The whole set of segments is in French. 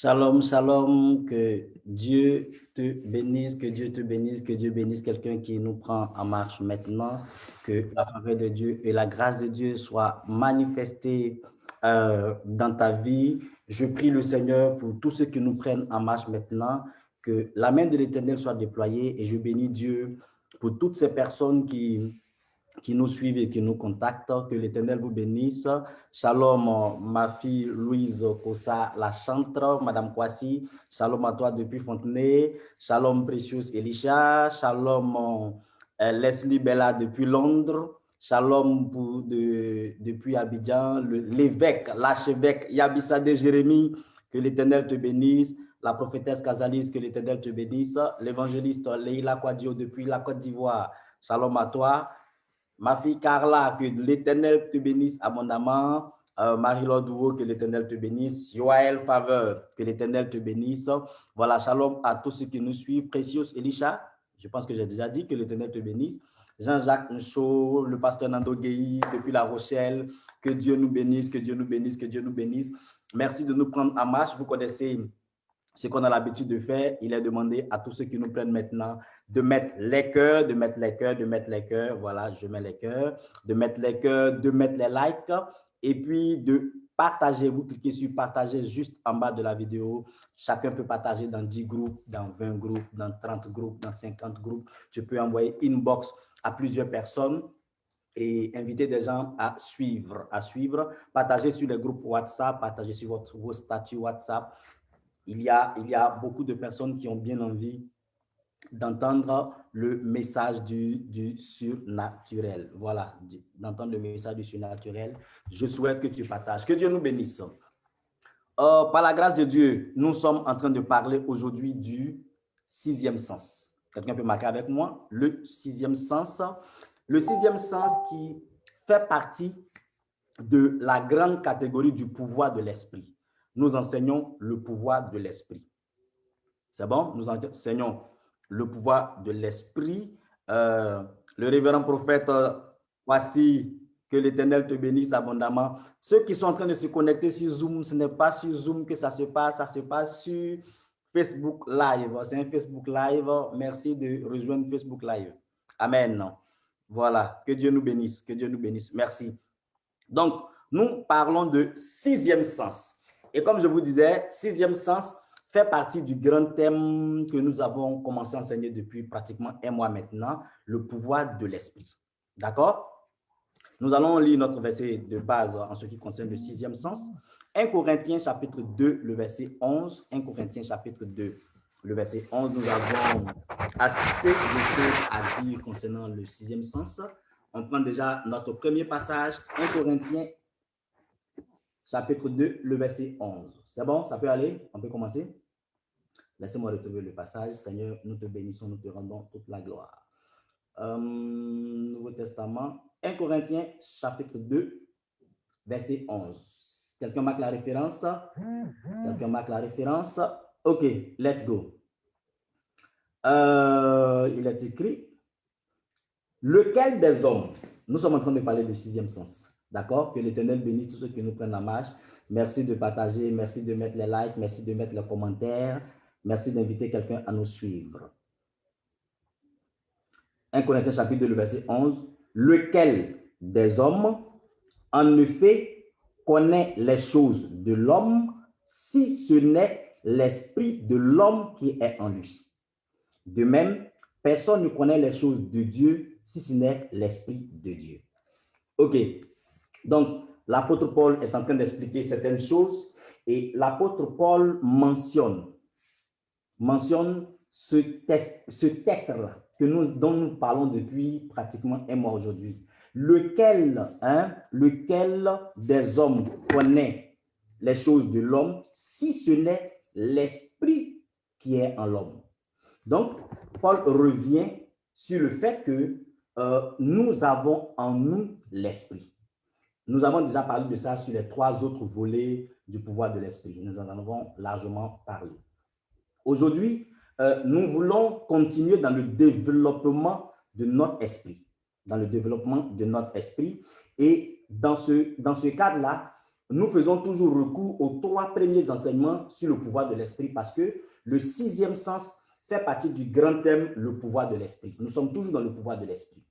Shalom, shalom, que Dieu te bénisse, que Dieu te bénisse, que Dieu bénisse quelqu'un qui nous prend en marche maintenant, que la faveur de Dieu et la grâce de Dieu soient manifestées dans ta vie. Je prie le Seigneur pour tous ceux qui nous prennent en marche maintenant, que la main de l'Éternel soit déployée et je bénis Dieu pour toutes ces personnes qui nous suivent et qui nous contactent. Que l'Éternel vous bénisse. Shalom, ma fille Louise Kossa la chantre, Madame Kwasi. Shalom à toi depuis Fontenay. Shalom, Precious Elisha. Shalom, Leslie Bella depuis Londres. Shalom depuis Abidjan. L'évêque, l'archevêque Yabissade Jérémie. Que l'Éternel te bénisse. La prophétesse Casalis, que l'Éternel te bénisse. L'évangéliste Leila Kwadio depuis la Côte d'Ivoire. Shalom à toi. Ma fille Carla, que l'Éternel te bénisse abondamment. Marie-Laure Douveau, que l'Éternel te bénisse. Joël Faveur, que l'Éternel te bénisse. Voilà, shalom à tous ceux qui nous suivent. Precious Elisha, je pense que j'ai déjà dit que l'Éternel te bénisse. Jean-Jacques Ncho, le pasteur Nando Gueye, depuis La Rochelle, que Dieu nous bénisse, que Dieu nous bénisse, que Dieu nous bénisse. Merci de nous prendre en marche. Vous connaissez ce qu'on a l'habitude de faire. Il est demandé à tous ceux qui nous prennent maintenant de mettre les cœurs, de mettre les cœurs, de mettre les cœurs. Voilà, je mets les cœurs. De mettre les cœurs, de mettre les likes. Et puis de partager. Vous cliquez sur partager juste en bas de la vidéo. Chacun peut partager dans 10 groupes, dans 20 groupes, dans 30 groupes, dans 50 groupes. Tu peux envoyer inbox à plusieurs personnes et inviter des gens à suivre. Partagez sur les groupes WhatsApp, partagez sur vos statuts WhatsApp. Il y a beaucoup de personnes qui ont bien envie d'entendre le message du surnaturel. Voilà, d'entendre le message du surnaturel. Je souhaite que tu partages. Que Dieu nous bénisse. Par la grâce de Dieu, nous sommes en train de parler aujourd'hui du sixième sens. Quelqu'un peut marquer avec moi le sixième sens. Le sixième sens qui fait partie de la grande catégorie du pouvoir de l'esprit. Nous enseignons le pouvoir de l'esprit. C'est bon? Nous enseignons le pouvoir de l'esprit. Le révérend prophète, voici, que l'Éternel te bénisse abondamment. Ceux qui sont en train de se connecter sur Zoom, ce n'est pas sur Zoom que ça se passe sur Facebook Live. C'est un Facebook Live. Merci de rejoindre Facebook Live. Amen. Voilà, que Dieu nous bénisse, que Dieu nous bénisse. Merci. Donc, nous parlons de sixième sens. Et comme je vous disais, sixième sens fait partie du grand thème que nous avons commencé à enseigner depuis pratiquement un mois maintenant, le pouvoir de l'esprit. D'accord? Nous allons lire notre verset de base en ce qui concerne le sixième sens. 1 Corinthiens chapitre 2, le verset 11. 1 Corinthiens chapitre 2, le verset 11. Nous avons assez de choses à dire concernant le sixième sens. On prend déjà notre premier passage, 1 Corinthiens chapitre 2, le verset 11. C'est bon? Ça peut aller? On peut commencer? Laissez-moi retrouver le passage. Seigneur, nous te bénissons, nous te rendons toute la gloire. Nouveau Testament, 1 Corinthiens chapitre 2, verset 11. Quelqu'un marque la référence? Quelqu'un marque la référence? OK, let's go. Il est écrit, lequel des hommes, nous sommes en train de parler du sixième sens. D'accord? Que l'Éternel bénisse tous ceux qui nous prennent la marche. Merci de partager, merci de mettre les likes, merci de mettre les commentaires, merci d'inviter quelqu'un à nous suivre. 1 Corinthiens chapitre 2, le verset 11. Lequel des hommes, en effet, connaît les choses de l'homme, si ce n'est l'esprit de l'homme qui est en lui. De même, personne ne connaît les choses de Dieu, si ce n'est l'esprit de Dieu. OK. Donc, l'apôtre Paul est en train d'expliquer certaines choses et l'apôtre Paul mentionne ce texte-là dont nous parlons depuis pratiquement un mois aujourd'hui. Lequel des hommes connaît les choses de l'homme si ce n'est l'esprit qui est en l'homme? Donc, Paul revient sur le fait que nous avons en nous l'esprit. Nous avons déjà parlé de ça sur les 3 autres volets du pouvoir de l'esprit. Nous en avons largement parlé. Aujourd'hui, nous voulons continuer dans le développement de notre esprit. Et dans ce cadre-là, nous faisons toujours recours aux 3 premiers enseignements sur le pouvoir de l'esprit parce que le 6e sens fait partie du grand thème, le pouvoir de l'esprit. Nous sommes toujours dans le pouvoir de l'esprit.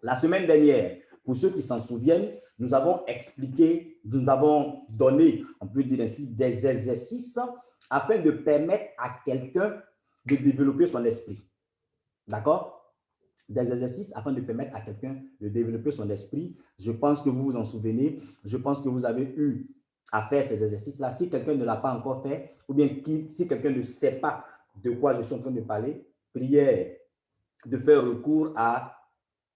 La semaine dernière, pour ceux qui s'en souviennent, nous avons expliqué, nous avons donné, on peut dire ainsi, des exercices afin de permettre à quelqu'un de développer son esprit. D'accord? Des exercices afin de permettre à quelqu'un de développer son esprit. Je pense que vous vous en souvenez. Je pense que vous avez eu à faire ces exercices-là. Si quelqu'un ne l'a pas encore fait, ou bien si quelqu'un ne sait pas de quoi je suis en train de parler, prière de faire recours à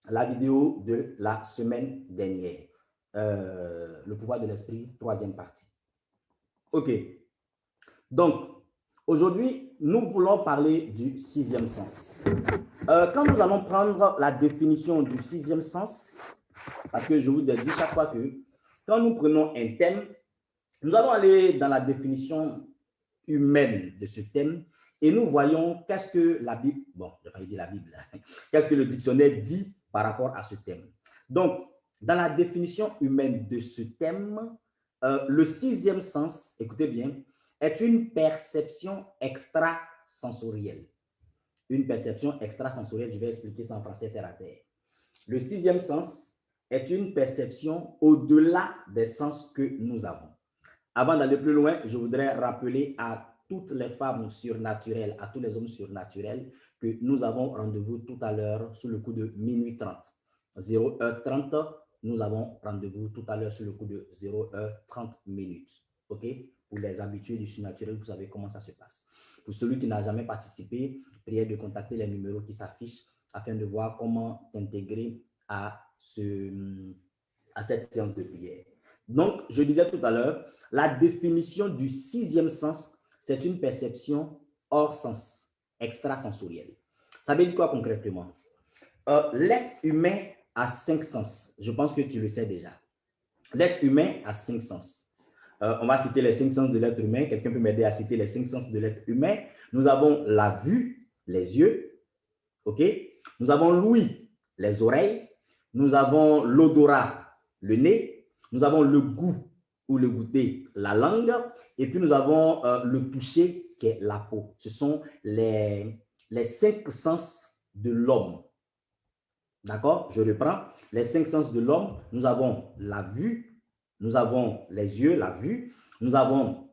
la vidéo de la semaine dernière. Le pouvoir de l'esprit, 3e partie. OK. Donc, aujourd'hui, nous voulons parler du 6e sens. Quand nous allons prendre la définition du 6e sens, parce que je vous dis chaque fois que quand nous prenons un thème, nous allons aller dans la définition humaine de ce thème et nous voyons qu'est-ce que la Bible, bon, j'ai failli dire la Bible, qu'est-ce que le dictionnaire dit par rapport à ce thème. Donc, dans la définition humaine de ce thème, le 6e sens, écoutez bien, est une perception extrasensorielle. Une perception extrasensorielle, je vais expliquer ça en français terre à terre. Le 6e sens est une perception au-delà des sens que nous avons. Avant d'aller plus loin, je voudrais rappeler à toutes les femmes surnaturelles, à tous les hommes surnaturels, que nous avons rendez-vous tout à l'heure sur le coup de minuit 30. 0h30, nous avons rendez-vous tout à l'heure sur le coup de 0h30 minutes. OK? Pour les habitués du surnaturel, vous savez comment ça se passe. Pour celui qui n'a jamais participé, prière de contacter les numéros qui s'affichent afin de voir comment t'intégrer à cette séance de prière. Donc, je disais tout à l'heure, la définition du 6e sens, c'est une perception hors sens, extrasensorielle. Ça veut dire quoi concrètement? L'être humain a 5 sens. Je pense que tu le sais déjà. L'être humain a 5 sens. On va citer les 5 sens de l'être humain. Quelqu'un peut m'aider à citer les 5 sens de l'être humain. Nous avons la vue, les yeux. OK? Nous avons l'ouïe, les oreilles. Nous avons l'odorat, le nez. Nous avons le goût ou le goûter, la langue. Et puis nous avons le toucher, qui est la peau. Ce sont les 5 sens de l'homme. D'accord? Je reprends. Les 5 sens de l'homme, nous avons la vue, nous avons les yeux, la vue, nous avons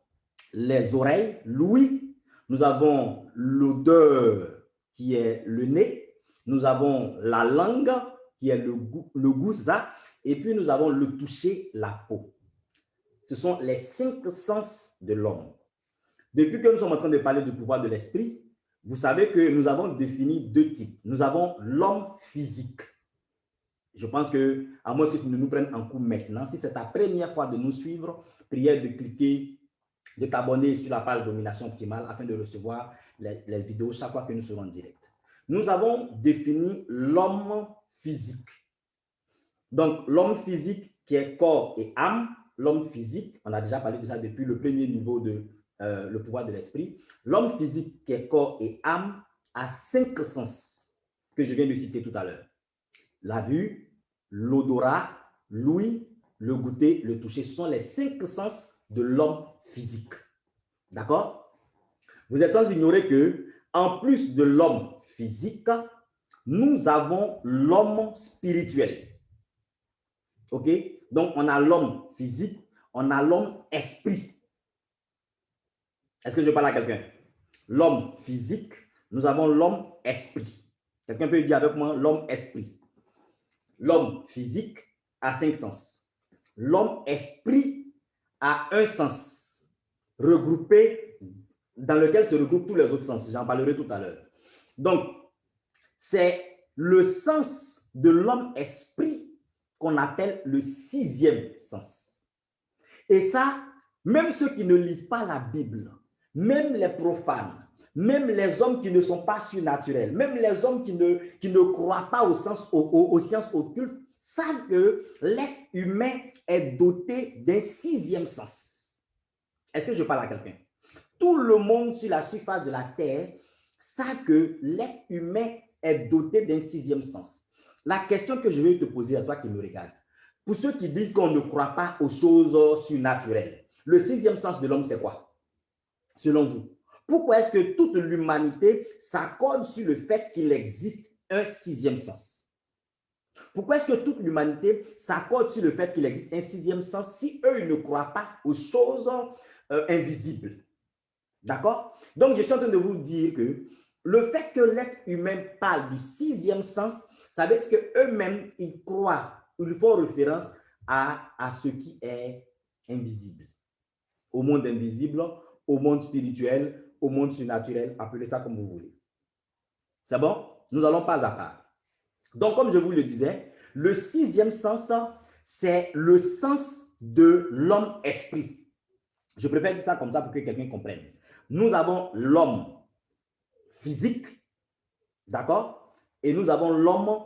les oreilles, l'ouïe, nous avons l'odeur qui est le nez, nous avons la langue qui est le goût, ça, et puis nous avons le toucher, la peau. Ce sont les 5 sens de l'homme. Depuis que nous sommes en train de parler du pouvoir de l'esprit, vous savez que nous avons défini 2 types. Nous avons l'homme physique. Je pense que, à moins que tu ne nous prennes en cours maintenant, si c'est ta première fois de nous suivre, prière de cliquer, de t'abonner sur la page Domination Optimale afin de recevoir les vidéos chaque fois que nous serons en direct. Nous avons défini l'homme physique. Donc, l'homme physique qui est corps et âme, l'homme physique, on a déjà parlé de ça depuis le premier niveau de le pouvoir de l'esprit. L'homme physique qui est corps et âme a 5 sens que je viens de citer tout à l'heure. La vue, l'odorat, l'ouïe, le goûter, le toucher. Ce sont les 5 sens de l'homme physique. D'accord? Vous êtes sans ignorer que, en plus de l'homme physique, nous avons l'homme spirituel. OK? Donc, on a l'homme physique, on a l'homme esprit. Est-ce que je parle à quelqu'un? L'homme physique, nous avons l'homme esprit. Quelqu'un peut dire avec moi l'homme esprit. L'homme physique a 5 sens. L'homme esprit a un sens regroupé dans lequel se regroupent tous les autres sens. J'en parlerai tout à l'heure. Donc, c'est le sens de l'homme esprit qu'on appelle le 6e sens. Et ça, même ceux qui ne lisent pas la Bible, même les profanes, même les hommes qui ne sont pas surnaturels, même les hommes qui ne croient pas aux sciences occultes, savent que l'être humain est doté d'un 6e sens. Est-ce que je parle à quelqu'un? Tout le monde sur la surface de la terre sait que l'être humain est doté d'un 6e sens. La question que je vais te poser à toi qui me regarde, pour ceux qui disent qu'on ne croit pas aux choses surnaturelles, le sixième sens de l'homme, c'est quoi, selon vous? Pourquoi est-ce que toute l'humanité s'accorde sur le fait qu'il existe un sixième sens? Pourquoi est-ce que toute l'humanité s'accorde sur le fait qu'il existe un sixième sens si eux, ils ne croient pas aux choses invisibles? D'accord? Donc, je suis en train de vous dire que le fait que l'être humain parle du sixième sens, ça veut dire qu'eux-mêmes, ils croient, ils font référence à ce qui est invisible. Au monde invisible, au monde spirituel, au monde surnaturel, appelez ça comme vous voulez. C'est bon? Nous allons pas à pas. Donc, comme je vous le disais, le sixième sens, c'est le sens de l'homme-esprit. Je préfère dire ça comme ça pour que quelqu'un comprenne. Nous avons l'homme physique, d'accord? Et nous avons l'homme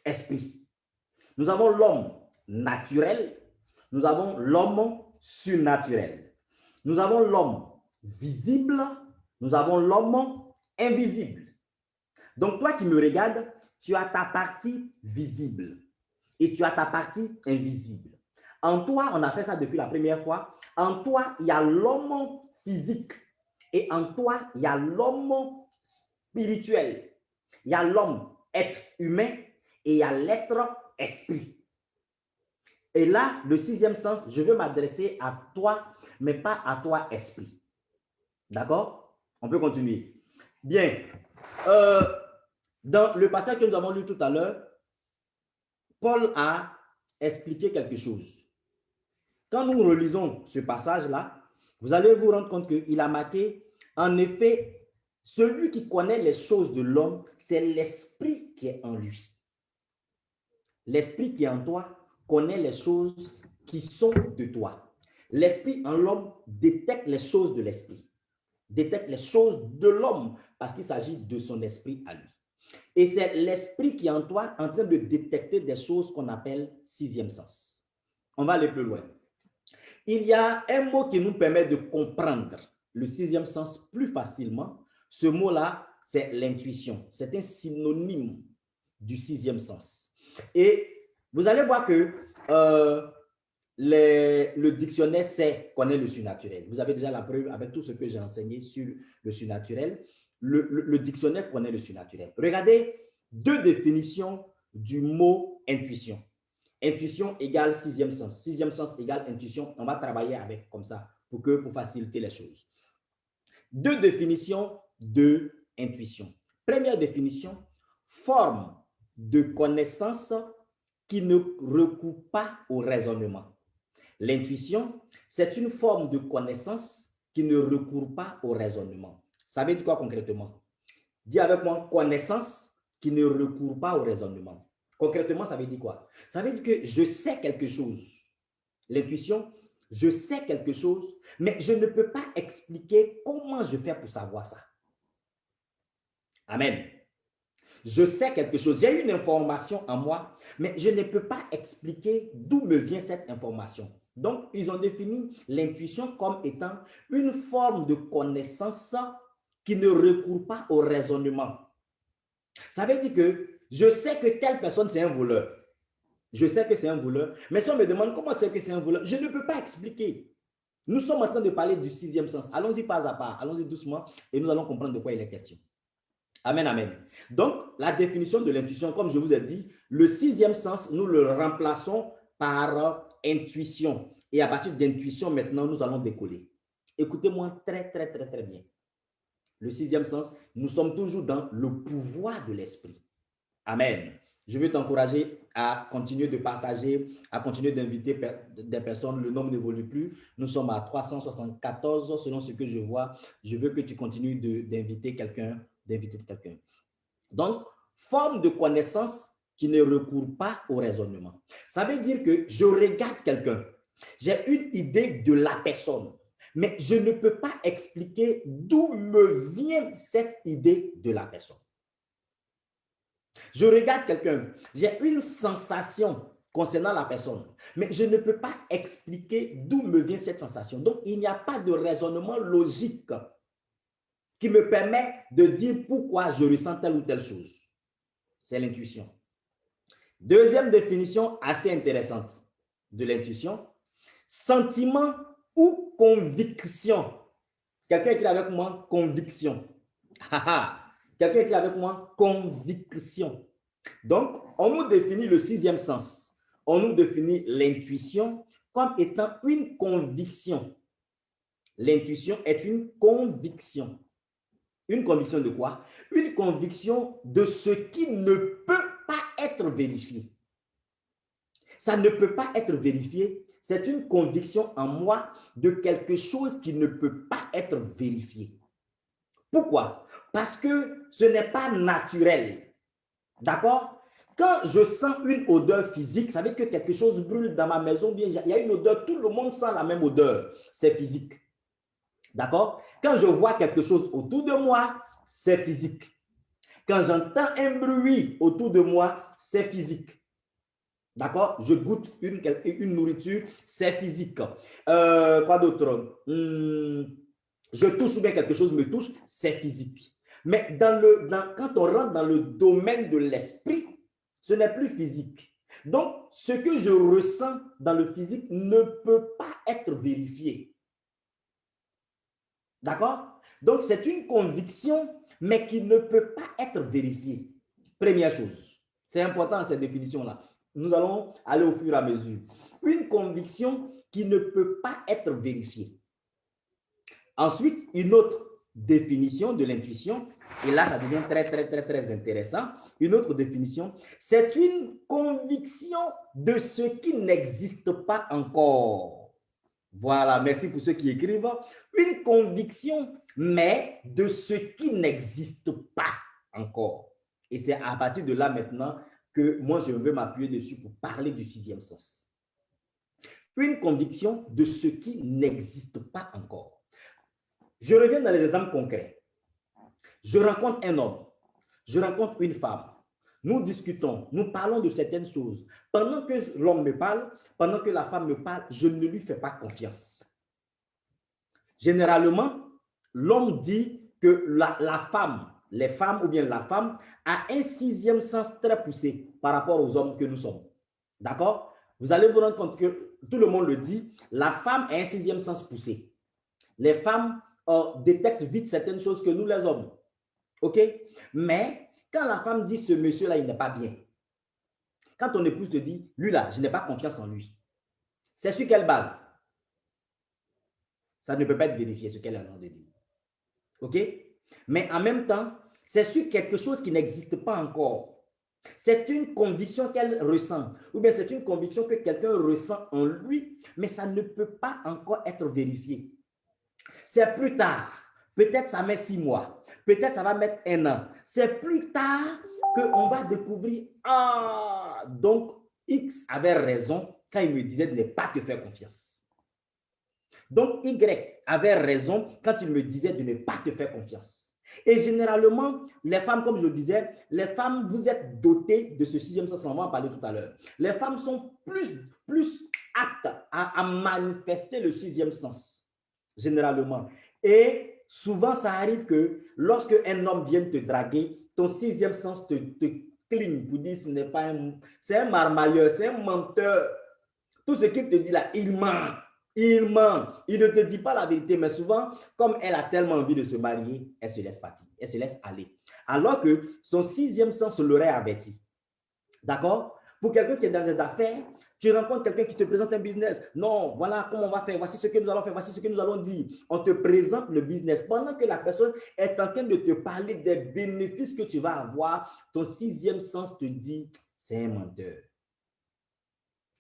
esprit. Nous avons l'homme naturel, nous avons l'homme surnaturel. Nous avons l'homme visible, nous avons l'homme invisible. Donc, toi qui me regardes, tu as ta partie visible et tu as ta partie invisible. En toi, on a fait ça depuis la première fois, en toi, il y a l'homme physique et en toi, il y a l'homme spirituel. Il y a l'homme être humain et il y a l'être esprit. Et là, le sixième sens, je veux m'adresser à toi, mais pas à toi esprit. D'accord? On peut continuer. Bien. Dans le passage que nous avons lu tout à l'heure, Paul a expliqué quelque chose. Quand nous relisons ce passage-là, vous allez vous rendre compte qu'il a marqué, en effet, celui qui connaît les choses de l'homme, c'est l'esprit qui est en lui. L'esprit qui est en toi connaît les choses qui sont de toi. L'esprit en l'homme détecte les choses de l'esprit, détecte les choses de l'homme parce qu'il s'agit de son esprit à lui. Et c'est l'esprit qui est en toi en train de détecter des choses qu'on appelle sixième sens. On va aller plus loin. Il y a un mot qui nous permet de comprendre le sixième sens plus facilement. Ce mot-là, c'est l'intuition. C'est un synonyme du sixième sens. Et vous allez voir que le dictionnaire sait qu'on est le surnaturel. Vous avez déjà la preuve avec tout ce que j'ai enseigné sur le surnaturel. Le dictionnaire connaît le surnaturel. Regardez deux définitions du mot intuition. Intuition égale sixième sens. Sixième sens égale intuition. On va travailler avec comme ça pour faciliter les choses. Deux définitions de intuition. Première définition, forme de connaissance qui ne recourt pas au raisonnement. L'intuition, c'est une forme de connaissance qui ne recourt pas au raisonnement. Ça veut dire quoi concrètement? Dis avec moi, connaissance qui ne recourt pas au raisonnement. Concrètement, ça veut dire quoi? Ça veut dire que je sais quelque chose. L'intuition, je sais quelque chose, mais je ne peux pas expliquer comment je fais pour savoir ça. Amen. Je sais quelque chose, j'ai une information en moi, mais je ne peux pas expliquer d'où me vient cette information. Donc, ils ont défini l'intuition comme étant une forme de connaissance qui ne recourt pas au raisonnement. Ça veut dire que je sais que telle personne, c'est un voleur. Je sais que c'est un voleur, mais si on me demande comment tu sais que c'est un voleur, je ne peux pas expliquer. Nous sommes en train de parler du sixième sens. Allons-y pas à pas, allons-y doucement et nous allons comprendre de quoi il est question. Amen, amen. Donc, la définition de l'intuition, comme je vous ai dit, le sixième sens, nous le remplaçons par intuition. Et à partir d'intuition, maintenant, nous allons décoller. Écoutez-moi très, très, très, très bien. Le sixième sens, nous sommes toujours dans le pouvoir de l'esprit. Amen. Je veux t'encourager à continuer de partager, à continuer d'inviter des personnes. Le nombre n'évolue plus. Nous sommes à 374 selon ce que je vois. Je veux que tu continues d'inviter quelqu'un, Donc, forme de connaissance qui ne recourt pas au raisonnement. Ça veut dire que je regarde quelqu'un. J'ai une idée de la personne, mais je ne peux pas expliquer d'où me vient cette idée de la personne. Je regarde quelqu'un, j'ai une sensation concernant la personne, mais je ne peux pas expliquer d'où me vient cette sensation. Donc, il n'y a pas de raisonnement logique qui me permet de dire pourquoi je ressens telle ou telle chose. C'est l'intuition. Deuxième définition assez intéressante de l'intuition, sentiment ou conviction. Quelqu'un qui est avec moi, conviction. Quelqu'un qui est avec moi, conviction. Donc, on nous définit le sixième sens. On nous définit l'intuition comme étant une conviction. L'intuition est une conviction. Une conviction de quoi? Une conviction de ce qui ne peut pas être vérifié. Ça ne peut pas être vérifié. C'est une conviction en moi de quelque chose qui ne peut pas être vérifié. Pourquoi? Parce que ce n'est pas naturel. D'accord? Quand je sens une odeur physique, ça veut dire que quelque chose brûle dans ma maison, bien, il y a une odeur, tout le monde sent la même odeur. C'est physique. D'accord? Quand je vois quelque chose autour de moi, c'est physique. Quand j'entends un bruit autour de moi, c'est physique. D'accord? Je goûte une nourriture, c'est physique. Quoi d'autre? Je touche ou bien quelque chose me touche, c'est physique. Mais quand on rentre dans le domaine de l'esprit, ce n'est plus physique. Donc, ce que je ressens dans le physique ne peut pas être vérifié. D'accord? Donc, c'est une conviction, mais qui ne peut pas être vérifiée. Première chose. C'est important cette définition-là. Nous allons aller au fur et à mesure. Une conviction qui ne peut pas être vérifiée. Ensuite, une autre définition de l'intuition, et là, ça devient très intéressant. Une autre définition, c'est une conviction de ce qui n'existe pas encore. Voilà, merci pour ceux qui écrivent. Une conviction, mais de ce qui n'existe pas encore. Et c'est à partir de là maintenant que moi, je veux m'appuyer dessus pour parler du sixième sens. Une conviction de ce qui n'existe pas encore. Je reviens dans les exemples concrets. Je rencontre un homme, je rencontre une femme. Nous discutons, nous parlons de certaines choses. Pendant que l'homme me parle, pendant que la femme me parle, je ne lui fais pas confiance. Généralement, l'homme dit que la femme, les femmes ou bien la femme, a un sixième sens très poussé par rapport aux hommes que nous sommes. D'accord? Vous allez vous rendre compte que tout le monde le dit, la femme a un sixième sens poussé. Les femmes détectent vite certaines choses que nous, les hommes. OK? Mais quand la femme dit ce monsieur-là, il n'est pas bien. Quand ton épouse te dit, lui là, je n'ai pas confiance en lui. C'est sur quelle base? Ça ne peut pas être vérifié ce qu'elle a l'air de dire. OK? Mais en même temps, c'est sur quelque chose qui n'existe pas encore. C'est une conviction qu'elle ressent. Ou bien c'est une conviction que quelqu'un ressent en lui, mais ça ne peut pas encore être vérifié. C'est plus tard. Peut-être ça met 6 mois. Peut-être ça va mettre 1 an. C'est plus tard qu'on va découvrir, ah, donc X avait raison quand il me disait de ne pas te faire confiance. Donc Y avait raison quand il me disait de ne pas te faire confiance. Et généralement, les femmes, comme je le disais, les femmes, vous êtes dotées de ce sixième sens, on va en parler tout à l'heure. Les femmes sont plus aptes à manifester le sixième sens, généralement. Et souvent, ça arrive que lorsque un homme vient te draguer, ton sixième sens te cligne pour dire ce n'est pas un... C'est un marmailleur, c'est un menteur. Tout ce qu'il te dit là, il ment. Il ment. Il ne te dit pas la vérité, mais souvent, comme elle a tellement envie de se marier, elle se laisse partir, elle se laisse aller. Alors que son sixième sens l'aurait averti. D'accord? Pour quelqu'un qui est dans ses affaires, tu rencontres quelqu'un qui te présente un business. Non, voilà comment on va faire. Voici ce que nous allons faire. Voici ce que nous allons dire. On te présente le business. Pendant que la personne est en train de te parler des bénéfices que tu vas avoir, ton sixième sens te dit, c'est un menteur.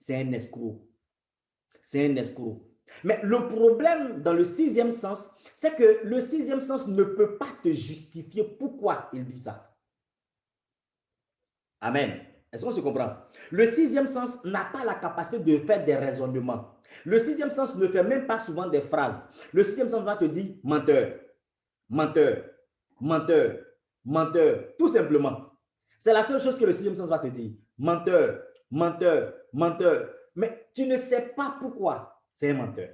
C'est un escroc. C'est un escroc. Mais le problème dans le sixième sens, c'est que le sixième sens ne peut pas te justifier pourquoi il dit ça. Amen. Est-ce qu'on se comprend? Le sixième sens n'a pas la capacité de faire des raisonnements. Le sixième sens ne fait même pas souvent des phrases. Le sixième sens va te dire menteur, menteur, menteur, menteur, tout simplement. C'est la seule chose que le sixième sens va te dire. Menteur, menteur, menteur. Mais tu ne sais pas pourquoi c'est un menteur.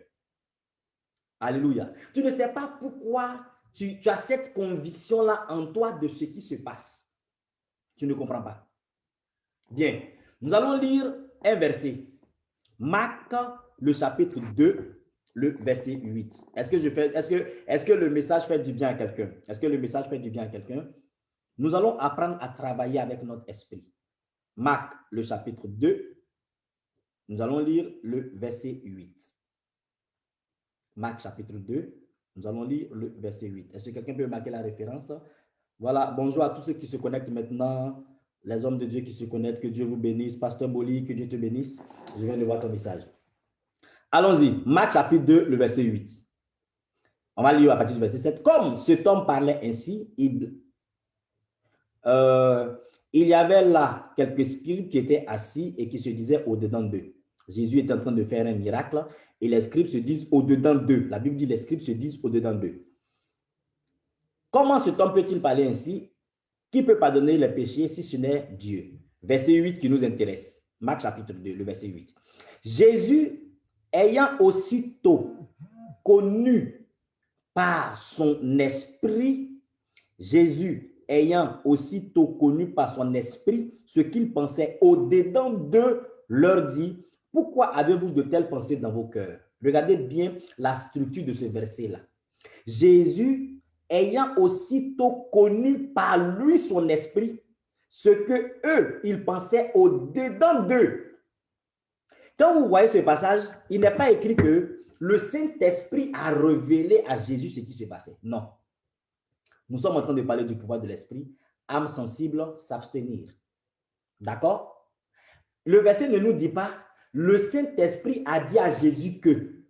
Alléluia. Tu ne sais pas pourquoi tu as cette conviction-là en toi de ce qui se passe. Tu ne comprends pas. Bien. Nous allons lire un verset. Marc, le chapitre 2, le verset 8. Est-ce que le message fait du bien à quelqu'un? Est-ce que le message fait du bien à quelqu'un? Nous allons apprendre à travailler avec notre esprit. Marc, le chapitre 2, nous allons lire le verset 8. Marc, chapitre 2, nous allons lire le verset 8. Est-ce que quelqu'un peut marquer la référence? Voilà, bonjour à tous ceux qui se connectent maintenant, les hommes de Dieu qui se connectent, que Dieu vous bénisse. Pasteur Boli, que Dieu te bénisse. Je viens de voir ton message. Allons-y, Marc chapitre 2, le verset 8. On va lire à partir du verset 7. Comme cet homme parlait ainsi, il y avait là quelques scribes qui étaient assis et qui se disaient au-dedans d'eux. Jésus est en train de faire un miracle et les scribes se disent au-dedans d'eux. La Bible dit les scribes se disent au-dedans d'eux. Comment cet homme peut-il parler ainsi? Qui peut pardonner les péchés si ce n'est Dieu? Verset 8 qui nous intéresse. Marc chapitre 2, le verset 8. Jésus, ayant aussitôt connu par son esprit, Jésus, ayant aussitôt connu par son esprit ce qu'il pensait au-dedans d'eux, leur dit, pourquoi avez-vous de telles pensées dans vos cœurs? Regardez bien la structure de ce verset-là. Jésus, ayant aussitôt connu par lui son esprit, ce que eux, ils pensaient au-dedans d'eux. Quand vous voyez ce passage, il n'est pas écrit que le Saint-Esprit a révélé à Jésus ce qui se passait. Non. Nous sommes en train de parler du pouvoir de l'esprit. Âme sensible, s'abstenir. D'accord? Le verset ne nous dit pas, le Saint-Esprit a dit à Jésus que.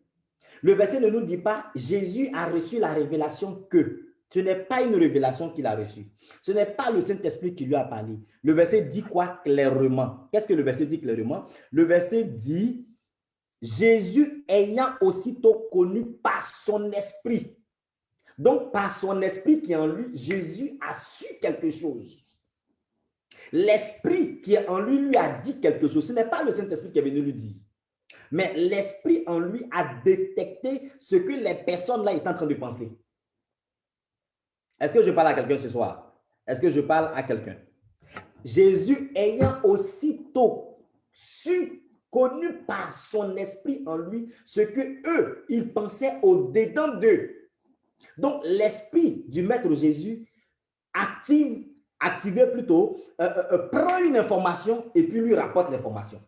Le verset ne nous dit pas, Jésus a reçu la révélation que. Ce n'est pas une révélation qu'il a reçue. Ce n'est pas le Saint-Esprit qui lui a parlé. Le verset dit quoi clairement? Qu'est-ce que le verset dit clairement? Le verset dit, Jésus ayant aussitôt connu par son esprit. Donc, par son esprit qui est en lui, Jésus a su quelque chose. L'esprit qui est en lui lui a dit quelque chose. Ce n'est pas le Saint-Esprit qui est venu lui dire. Mais l'esprit en lui a détecté ce que les personnes là étaient en train de penser. Est-ce que je parle à quelqu'un ce soir? Est-ce que je parle à quelqu'un? Jésus ayant aussitôt su, connu par son esprit en lui, ce que eux, ils pensaient au-dedans d'eux. Donc, l'esprit du Maître Jésus prend une information et puis lui rapporte l'information.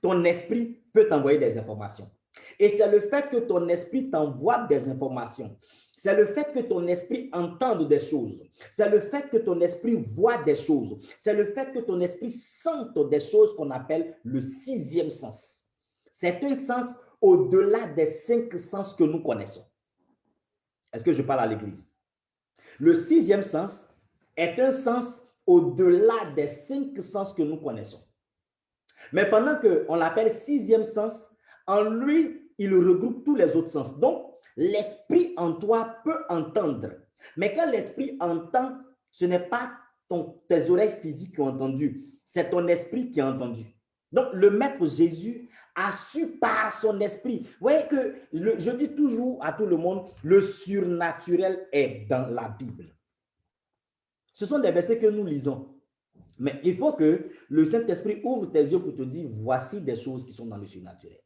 Ton esprit peut t'envoyer des informations. Et c'est le fait que ton esprit t'envoie des informations. C'est le fait que ton esprit entende des choses. C'est le fait que ton esprit voit des choses. C'est le fait que ton esprit sente des choses qu'on appelle le sixième sens. C'est un sens au-delà des 5 sens que nous connaissons. Est-ce que je parle à l'église? Le sixième sens est un sens au-delà des 5 sens que nous connaissons. Mais pendant qu'on l'appelle sixième sens, en lui, il regroupe tous les autres sens. Donc, l'esprit en toi peut entendre. Mais quand l'esprit entend, ce n'est pas tes oreilles physiques qui ont entendu, c'est ton esprit qui a entendu. Donc, le Maître Jésus a su par son esprit. Vous voyez que je dis toujours à tout le monde, le surnaturel est dans la Bible. Ce sont des versets que nous lisons. Mais il faut que le Saint-Esprit ouvre tes yeux pour te dire, voici des choses qui sont dans le surnaturel.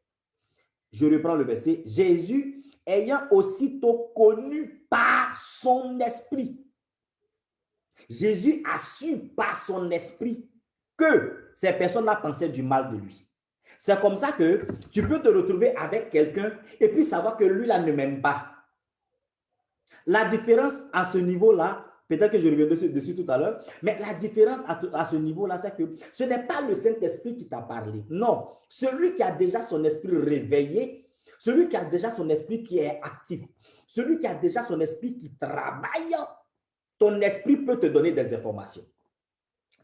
Je reprends le verset. Jésus, ayant aussitôt connu par son esprit. Jésus a su par son esprit que ces personnes-là pensaient du mal de lui. C'est comme ça que tu peux te retrouver avec quelqu'un et puis savoir que lui-là ne m'aime pas. La différence à ce niveau-là, peut-être que je reviendrai dessus tout à l'heure, mais la différence à ce niveau-là, c'est que ce n'est pas le Saint-Esprit qui t'a parlé. Non, celui qui a déjà son esprit réveillé, celui qui a déjà son esprit qui est actif, celui qui a déjà son esprit qui travaille, ton esprit peut te donner des informations.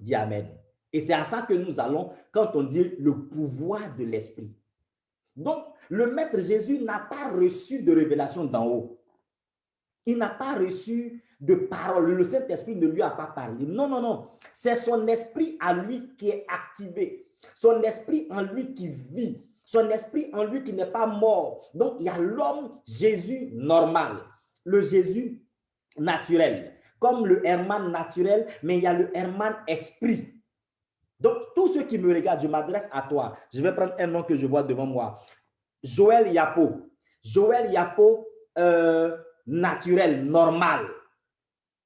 Dis Amen. Et c'est à ça que nous allons quand on dit le pouvoir de l'esprit. Donc, le Maître Jésus n'a pas reçu de révélation d'en haut. Il n'a pas reçu de parole. Le Saint-Esprit ne lui a pas parlé. Non, non, non. C'est son esprit à lui qui est activé. Son esprit en lui qui vit. Son esprit en lui qui n'est pas mort. Donc, il y a l'homme Jésus normal. Le Jésus naturel. Comme le Herman naturel, mais il y a le Herman esprit. Donc, tous ceux qui me regardent, je m'adresse à toi. Je vais prendre un nom que je vois devant moi. Joël Yapo. Joël Yapo, naturel, normal,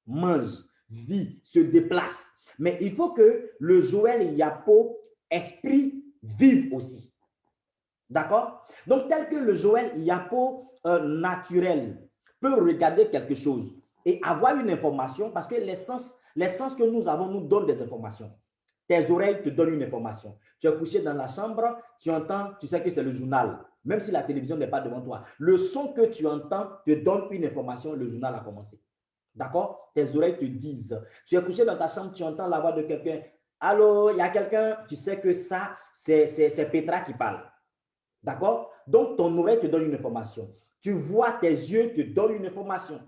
mange, vit, se déplace. Mais il faut que le Joël Yapo, esprit, vive aussi. D'accord? Donc, tel que le Joël Yapo naturel peut regarder quelque chose et avoir une information, parce que les sens que nous avons nous donnent des informations. Tes oreilles te donnent une information. Tu es couché dans la chambre, tu entends, tu sais que c'est le journal, même si la télévision n'est pas devant toi. Le son que tu entends te donne une information, le journal a commencé. D'accord? Tes oreilles te disent. Tu es couché dans ta chambre, tu entends la voix de quelqu'un. Allô, il y a quelqu'un, tu sais que ça, c'est Petra qui parle. D'accord? Donc, ton oreille te donne une information. Tu vois, tes yeux te donnent une information.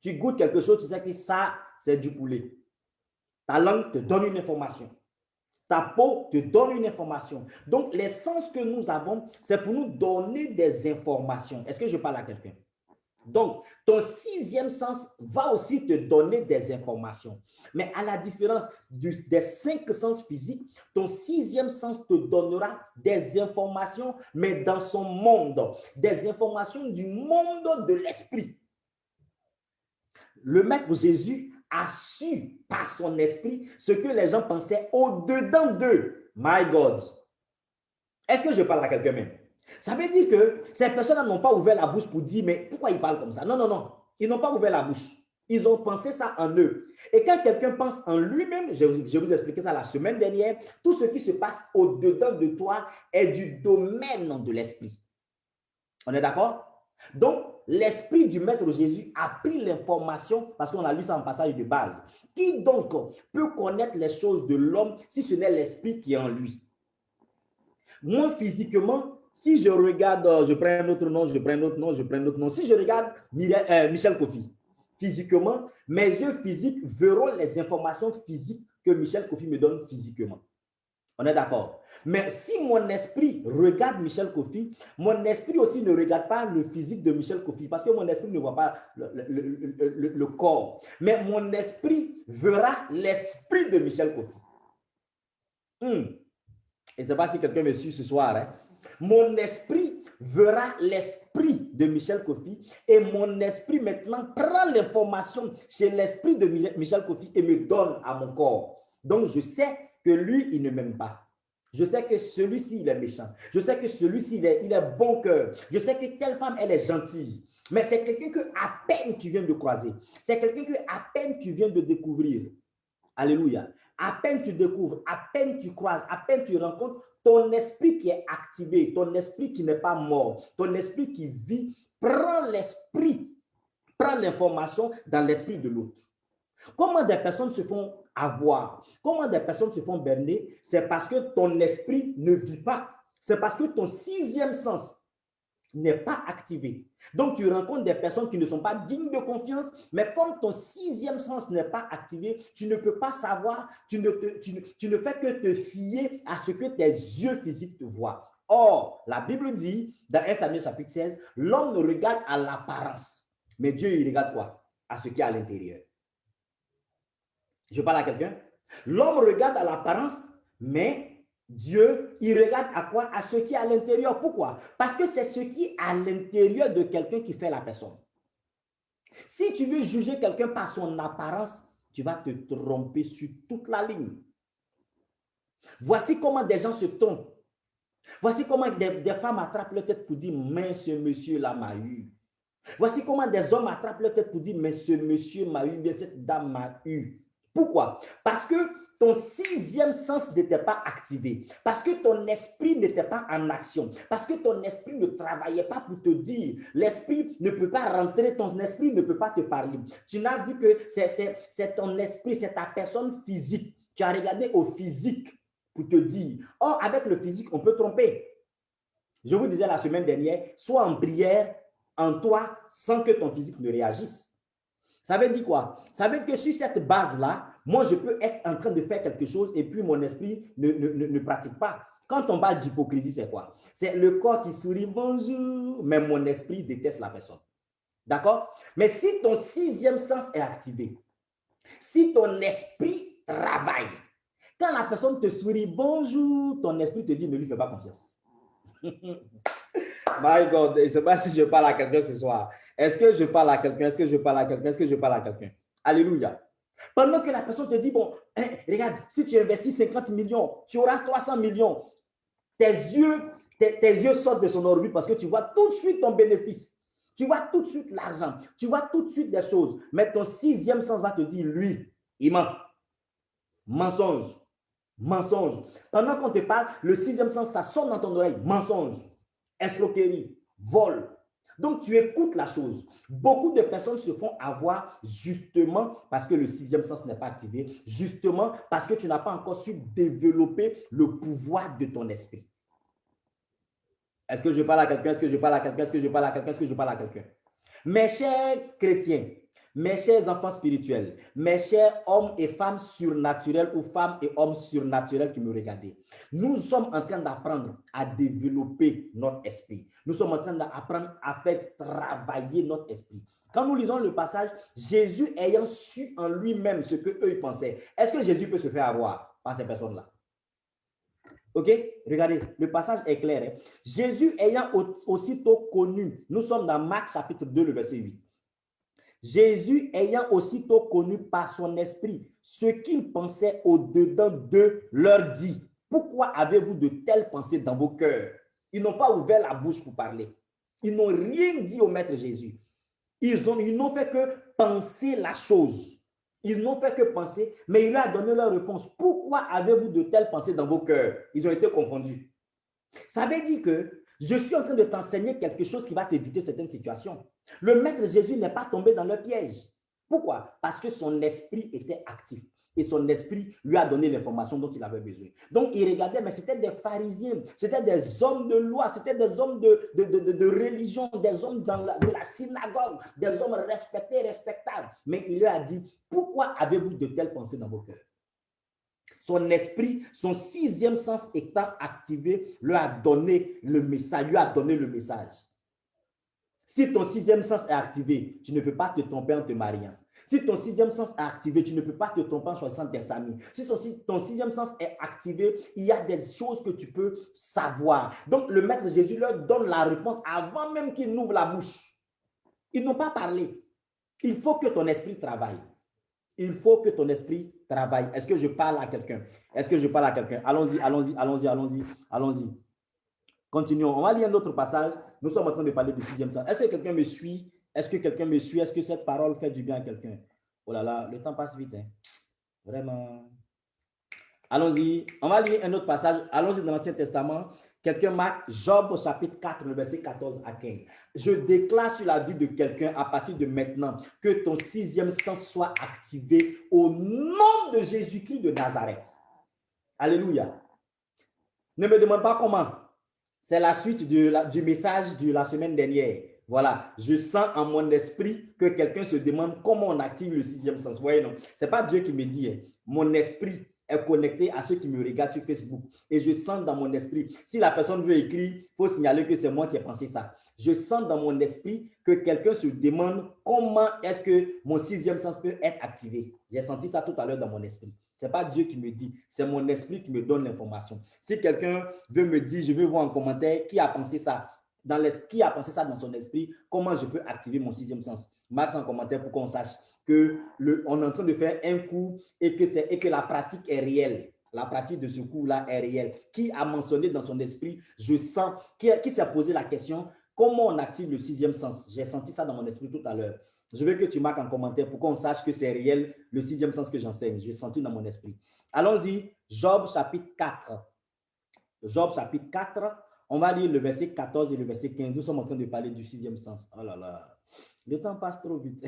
Tu goûtes quelque chose, tu sais que ça, c'est du poulet. Ta langue te donne une information. Ta peau te donne une information. Donc, les sens que nous avons, c'est pour nous donner des informations. Est-ce que je parle à quelqu'un? Donc, ton sixième sens va aussi te donner des informations. Mais à la différence des 5 sens physiques, ton sixième sens te donnera des informations, mais dans son monde, des informations du monde de l'esprit. Le Maître Jésus a su par son esprit ce que les gens pensaient au-dedans d'eux. My God. Est-ce que je parle à quelqu'un même? Ça veut dire que ces personnes n'ont pas ouvert la bouche pour dire, mais pourquoi ils parlent comme ça? Non, non, non. Ils n'ont pas ouvert la bouche. Ils ont pensé ça en eux. Et quand quelqu'un pense en lui-même, je vous ai expliqué ça la semaine dernière, tout ce qui se passe au-dedans de toi est du domaine de l'esprit. On est d'accord? Donc, l'esprit du Maître Jésus a pris l'information, parce qu'on a lu ça en passage de base. Qui donc peut connaître les choses de l'homme si ce n'est l'esprit qui est en lui? Moi, physiquement, si je regarde, je prends un autre nom, je prends un autre nom, je prends un autre nom. Si je regarde Michel Kofi, physiquement, mes yeux physiques verront les informations physiques que Michel Kofi me donne physiquement. On est d'accord? Mais si mon esprit regarde Michel Kofi, mon esprit aussi ne regarde pas le physique de Michel Kofi, parce que mon esprit ne voit pas le corps. Mais mon esprit verra l'esprit de Michel Kofi. Et je ne sais pas si quelqu'un me suit ce soir. Hein? Mon esprit verra l'esprit de Michel Kofi et mon esprit maintenant prend l'information chez l'esprit de Michel Kofi et me donne à mon corps. Donc, je sais que lui, il ne m'aime pas. Je sais que celui-ci, il est méchant. Je sais que celui-ci, il est bon cœur. Je sais que telle femme, elle est gentille. Mais c'est quelqu'un que à peine tu viens de croiser. C'est quelqu'un que à peine tu viens de découvrir. Alléluia. À peine tu découvres, à peine tu croises, à peine tu rencontres, ton esprit qui est activé, ton esprit qui n'est pas mort, ton esprit qui vit, prend l'information dans l'esprit de l'autre. Comment des personnes se font avoir? Comment des personnes se font berner? C'est parce que ton esprit ne vit pas. C'est parce que ton sixième sens n'est pas activé. Donc, tu rencontres des personnes qui ne sont pas dignes de confiance, mais comme ton sixième sens n'est pas activé, tu ne peux pas savoir, tu ne fais que te fier à ce que tes yeux physiques te voient. Or, la Bible dit, dans 1 Samuel chapitre 16, l'homme ne regarde à l'apparence, mais Dieu, il regarde quoi? À ce qui est à l'intérieur. Je parle à quelqu'un? L'homme regarde à l'apparence, mais Dieu, il regarde à quoi? À ce qui est à l'intérieur. Pourquoi? Parce que c'est ce qui est à l'intérieur de quelqu'un qui fait la personne. Si tu veux juger quelqu'un par son apparence, tu vas te tromper sur toute la ligne. Voici comment des gens se trompent. Voici comment des femmes attrapent leur tête pour dire, mais ce monsieur-là m'a eu. Voici comment des hommes attrapent leur tête pour dire, mais ce monsieur m'a eu, bien cette dame m'a eu. Pourquoi? Parce que ton sixième sens n'était pas activé, parce que ton esprit n'était pas en action, parce que ton esprit ne travaillait pas pour te dire, l'esprit ne peut pas rentrer, ton esprit ne peut pas te parler. Tu n'as vu que c'est ton esprit, c'est ta personne physique. Tu as regardé au physique pour te dire. Or, avec le physique, on peut tromper. Je vous disais la semaine dernière, sois en prière en toi sans que ton physique ne réagisse. Ça veut dire quoi? Ça veut dire que sur cette base-là, moi, je peux être en train de faire quelque chose et puis mon esprit ne pratique pas. Quand on parle d'hypocrisie, c'est quoi? C'est le corps qui sourit, bonjour, mais mon esprit déteste la personne. D'accord? Mais si ton sixième sens est activé, si ton esprit travaille, Quand la personne te sourit, bonjour, ton esprit te dit, ne lui fais pas confiance. My God, je ne sais pas si je parle à quelqu'un ce soir. Est-ce que je parle à quelqu'un? Est-ce que je parle à quelqu'un? Est-ce que je parle à quelqu'un? Alléluia. Pendant que la personne te dit, bon, hein, regarde, si tu investis 50 millions, tu auras 300 millions. Tes yeux sortent de son orbite parce que tu vois tout de suite ton bénéfice. Tu vois tout de suite l'argent. Tu vois tout de suite des choses. Mais ton sixième sens va te dire, lui, il ment. Mensonge. Mensonge. Pendant qu'on te parle, le sixième sens, ça sonne dans ton oreille. Mensonge. Escroquerie. Vol. Donc, tu écoutes la chose. Beaucoup de personnes se font avoir justement parce que le sixième sens n'est pas activé, justement parce que tu n'as pas encore su développer le pouvoir de ton esprit. Est-ce que je parle à quelqu'un? Est-ce que je parle à quelqu'un? Est-ce que je parle à quelqu'un? Est-ce que je parle à quelqu'un? Mes chers chrétiens, mes chers enfants spirituels, mes chers hommes et femmes surnaturels ou femmes et hommes surnaturels qui me regardent, nous sommes en train d'apprendre à développer notre esprit. Nous sommes en train d'apprendre à faire travailler notre esprit. Quand nous lisons le passage, Jésus ayant su en lui-même ce qu'eux ils pensaient, est-ce que Jésus peut se faire avoir par ces personnes-là? Ok, regardez, le passage est clair. Hein? Jésus ayant aussitôt connu, nous sommes dans Marc chapitre 2, le verset 8. Jésus ayant aussitôt connu par son esprit ce qu'il pensait au-dedans d'eux, leur dit, pourquoi avez-vous de telles pensées dans vos cœurs? Ils n'ont pas ouvert la bouche pour parler. Ils n'ont rien dit au Maître Jésus. Ils n'ont fait que penser la chose. Ils n'ont fait que penser, mais il leur a donné leur réponse. Pourquoi avez-vous de telles pensées dans vos cœurs? Ils ont été confondus. Ça veut dire que je suis en train de t'enseigner quelque chose qui va t'éviter certaines situations. Le Maître Jésus n'est pas tombé dans le piège. Pourquoi? Parce que son esprit était actif. Et son esprit lui a donné l'information dont il avait besoin. Donc, il regardait, mais c'était des pharisiens, c'était des hommes de loi, c'était des hommes de religion, des hommes de la synagogue, des hommes respectés, respectables. Mais il leur a dit, pourquoi avez-vous de telles pensées dans vos cœurs? Son esprit, son sixième sens étant activé, lui a donné le message, Si ton sixième sens est activé, tu ne peux pas te tromper en te mariant. Si ton sixième sens est activé, tu ne peux pas te tromper en choisissant tes amis. Si ton sixième sens est activé, il y a des choses que tu peux savoir. Donc, le Maître Jésus leur donne la réponse avant même qu'il n'ouvre la bouche. Ils n'ont pas parlé. Il faut que ton esprit travaille. Il faut que ton esprit travaille. Est-ce que je parle à quelqu'un? Est-ce que je parle à quelqu'un? Allons-y. Continuons. On va lire un autre passage. Nous sommes en train de parler du sixième sens. Est-ce que quelqu'un me suit? Est-ce que quelqu'un me suit? Est-ce que cette parole fait du bien à quelqu'un? Oh là là, le temps passe vite. Hein? Vraiment. Allons-y. On va lire un autre passage. Allons-y dans l'Ancien Testament. Quelqu'un marque Job au chapitre 4, le verset 14 à 15. Je déclare sur la vie de quelqu'un à partir de maintenant que ton sixième sens soit activé au nom de Jésus-Christ de Nazareth. Alléluia. Ne me demande pas comment. C'est la suite du message de la semaine dernière. Voilà, je sens en mon esprit que quelqu'un se demande comment on active le sixième sens. Vous voyez, non? Ce n'est pas Dieu qui me dit. Hein. Mon esprit est connecté à ceux qui me regardent sur Facebook. Et je sens dans mon esprit, si la personne veut écrire, il faut signaler que c'est moi qui ai pensé ça. Je sens dans mon esprit que quelqu'un se demande comment est-ce que mon sixième sens peut être activé. J'ai senti ça tout à l'heure dans mon esprit. Ce n'est pas Dieu qui me dit, c'est mon esprit qui me donne l'information. Si quelqu'un veut me dire, je veux voir en commentaire qui a pensé ça, qui a pensé ça dans son esprit, comment je peux activer mon sixième sens. Marque en commentaire pour qu'on sache qu'on est en train de faire un cours et que la pratique est réelle. La pratique de ce cours-là est réelle. Qui a mentionné dans son esprit, je sens, qui s'est posé la question, comment on active le sixième sens? J'ai senti ça dans mon esprit tout à l'heure. Je veux que tu marques en commentaire pour qu'on sache que c'est réel, le sixième sens que j'enseigne. J'ai senti dans mon esprit. Allons-y, Job chapitre 4. Job chapitre 4, on va lire le verset 14 et le verset 15. Nous sommes en train de parler du sixième sens. Oh là là, le temps passe trop vite.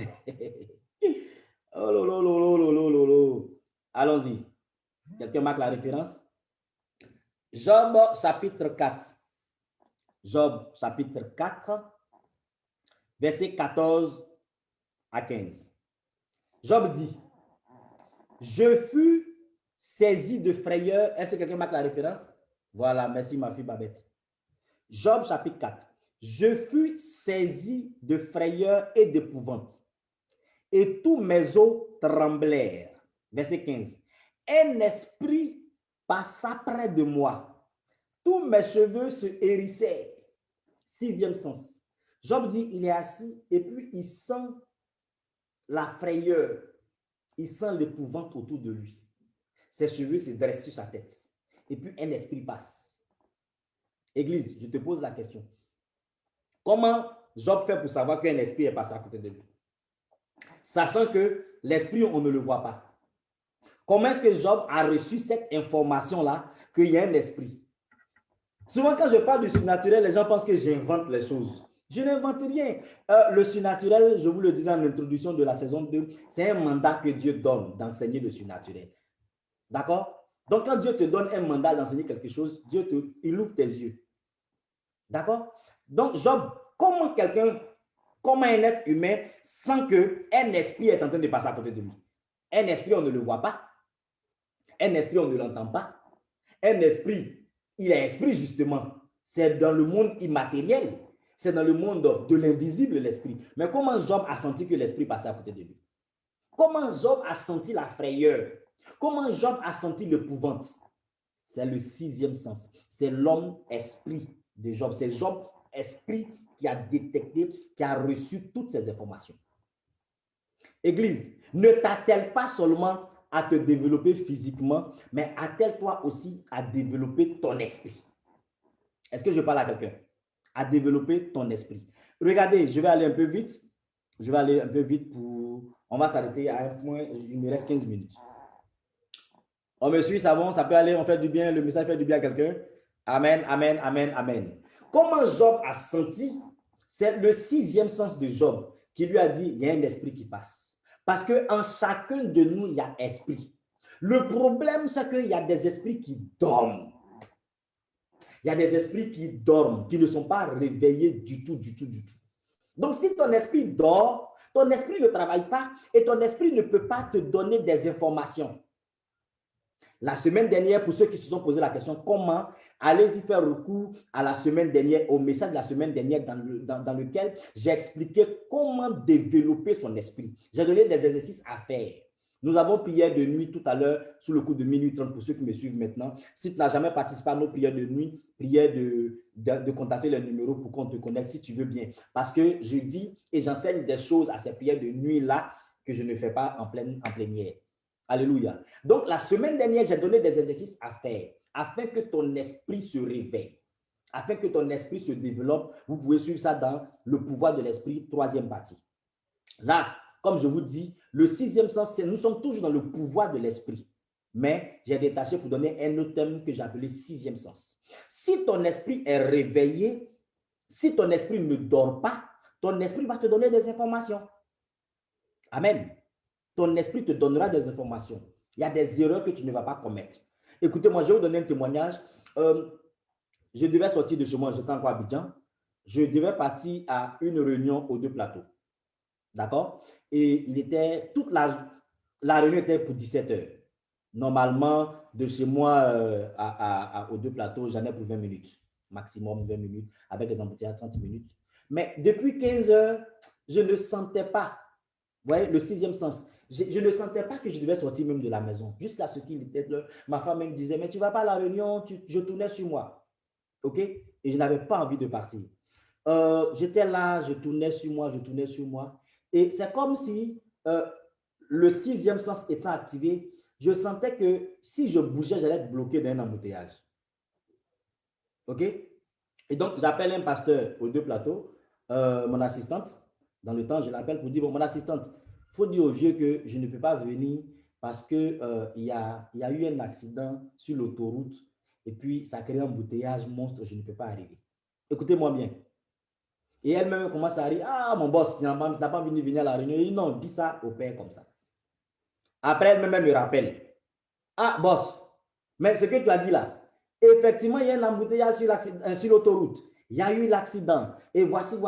Oh là là là là là là. Allons-y. Quelqu'un marque la référence? Job chapitre 4. Job chapitre 4, verset 14 à 15. Job dit, je fus saisi de frayeur. Est-ce que quelqu'un marque la référence? Voilà, merci ma fille Babette. Job chapitre 4. Je fus saisi de frayeur et d'épouvante, et tous mes os tremblèrent. Verset 15. Un esprit passa près de moi. Tous mes cheveux se hérissaient. 6e sens. Job dit, il est assis et puis il sent la frayeur. Il sent l'épouvante autour de lui. Ses cheveux se dressent sur sa tête. Et puis un esprit passe. Église, je te pose la question. Comment Job fait pour savoir qu'un esprit est passé à côté de lui? Sachant que l'esprit, on ne le voit pas. Comment est-ce que Job a reçu cette information-là qu'il y a un esprit? Souvent, quand je parle du surnaturel, les gens pensent que j'invente les choses. Je n'invente rien. Le surnaturel, je vous le disais en introduction de la saison 2, c'est un mandat que Dieu donne d'enseigner le surnaturel. D'accord? Donc, quand Dieu te donne un mandat d'enseigner quelque chose, il ouvre tes yeux. D'accord? Donc, Job, comment un être humain sent qu'un esprit est en train de passer à côté de lui? Un esprit, on ne le voit pas. Un esprit, on ne l'entend pas. Un esprit, il est esprit justement. C'est dans le monde immatériel. C'est dans le monde de l'invisible, l'esprit. Mais comment Job a senti que l'esprit passait à côté de lui? Comment Job a senti la frayeur? Comment Job a senti l'épouvante? C'est le 6e sens. C'est l'homme esprit de Job. C'est Job esprit qui a détecté, qui a reçu toutes ces informations. Église, ne t'attelle pas seulement à te développer physiquement, mais attelle-toi aussi à développer ton esprit. Est-ce que je parle à quelqu'un? À développer ton esprit. Regardez, je vais aller un peu vite. Je vais aller un peu vite pour... On va s'arrêter à un point, il me reste 15 minutes. On me suit, ça va, ça peut aller, on fait du bien, le message fait du bien à quelqu'un. Amen, amen, amen, amen. Comment Job a senti? C'est le 6e sens de Job qui lui a dit, il y a un esprit qui passe. Parce qu'en chacun de nous, il y a esprit. Le problème, c'est qu'il y a des esprits qui dorment. Il y a des esprits qui dorment, qui ne sont pas réveillés du tout. Donc, si ton esprit dort, ton esprit ne travaille pas et ton esprit ne peut pas te donner des informations. La semaine dernière, pour ceux qui se sont posé la question, comment, allez-y faire recours à la semaine dernière, au message de la semaine dernière dans lequel j'ai expliqué comment développer son esprit. J'ai donné des exercices à faire. Nous avons prié de nuit tout à l'heure, sous le coup de minuit 30 pour ceux qui me suivent maintenant. Si tu n'as jamais participé à nos prières de nuit, prière de contacter les numéros pour qu'on te connecte si tu veux bien. Parce que je dis et j'enseigne des choses à ces prières de nuit-là que je ne fais pas en plénière. Alléluia. Donc, la semaine dernière, j'ai donné des exercices à faire afin que ton esprit se réveille, afin que ton esprit se développe. Vous pouvez suivre ça dans le pouvoir de l'esprit, 3e partie. Là, comme je vous dis, le 6e sens, nous sommes toujours dans le pouvoir de l'esprit. Mais j'ai détaché pour donner un autre thème que j'ai appelé 6e sens. Si ton esprit est réveillé, si ton esprit ne dort pas, ton esprit va te donner des informations. Amen. Ton esprit te donnera des informations. Il y a des erreurs que tu ne vas pas commettre. Écoutez-moi, je vais vous donner un témoignage. Je devais sortir de chez moi, j'étais encore à Abidjan. Je devais partir à une réunion aux 2 plateaux. D'accord? Et il était la réunion était pour 17 heures. Normalement, de chez moi aux 2 plateaux, j'en ai pour 20 minutes. Maximum 20 minutes, avec des embouteillages 30 minutes. Mais depuis 15 heures, je ne sentais pas, vous voyez, le 6e sens. Je ne sentais pas que je devais sortir même de la maison. Jusqu'à ce qu'il était là, ma femme me disait, mais tu ne vas pas à la réunion, je tournais sur moi. OK? Et je n'avais pas envie de partir. J'étais là, je tournais sur moi. Et c'est comme si le 6e sens étant activé, je sentais que si je bougeais, j'allais être bloqué dans un embouteillage. OK? Et donc, j'appelle un pasteur aux 2 plateaux, mon assistante. Dans le temps, je l'appelle pour dire, bon, mon assistante, il faut dire au vieux que je ne peux pas venir parce qu'il y a eu un accident sur l'autoroute et puis ça crée un embouteillage monstre, je ne peux pas arriver. Écoutez-moi bien. Et elle-même commence à dire, ah, mon boss, tu n'as pas envie de venir à la réunion. Et non, dis ça au père comme ça. Après, elle-même me rappelle, ah, boss, mais ce que tu as dit là, effectivement, il y a un embouteillage sur l'autoroute. Il y a eu l'accident. Et voici,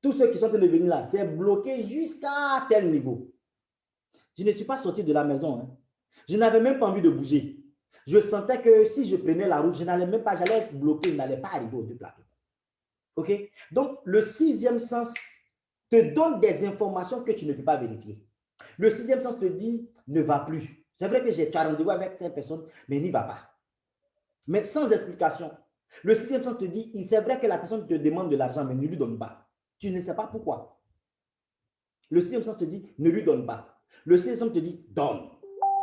tous ceux qui sont venus là, c'est bloqué jusqu'à tel niveau. Je ne suis pas sorti de la maison. Hein. Je n'avais même pas envie de bouger. Je sentais que si je prenais la route, je n'allais même pas, j'allais être bloqué, je n'allais pas arriver aux 2 plateaux. OK? Donc, le 6e sens te donne des informations que tu ne peux pas vérifier. Le 6e sens te dit, ne va plus. C'est vrai que tu as rendez-vous avec telle personne, mais il n'y va pas. Mais sans explication. Le sixième sens te dit, c'est vrai que la personne te demande de l'argent, mais ne lui donne pas. Tu ne sais pas pourquoi. Le sixième sens te dit, ne lui donne pas. Le sixième sens te dit, donne.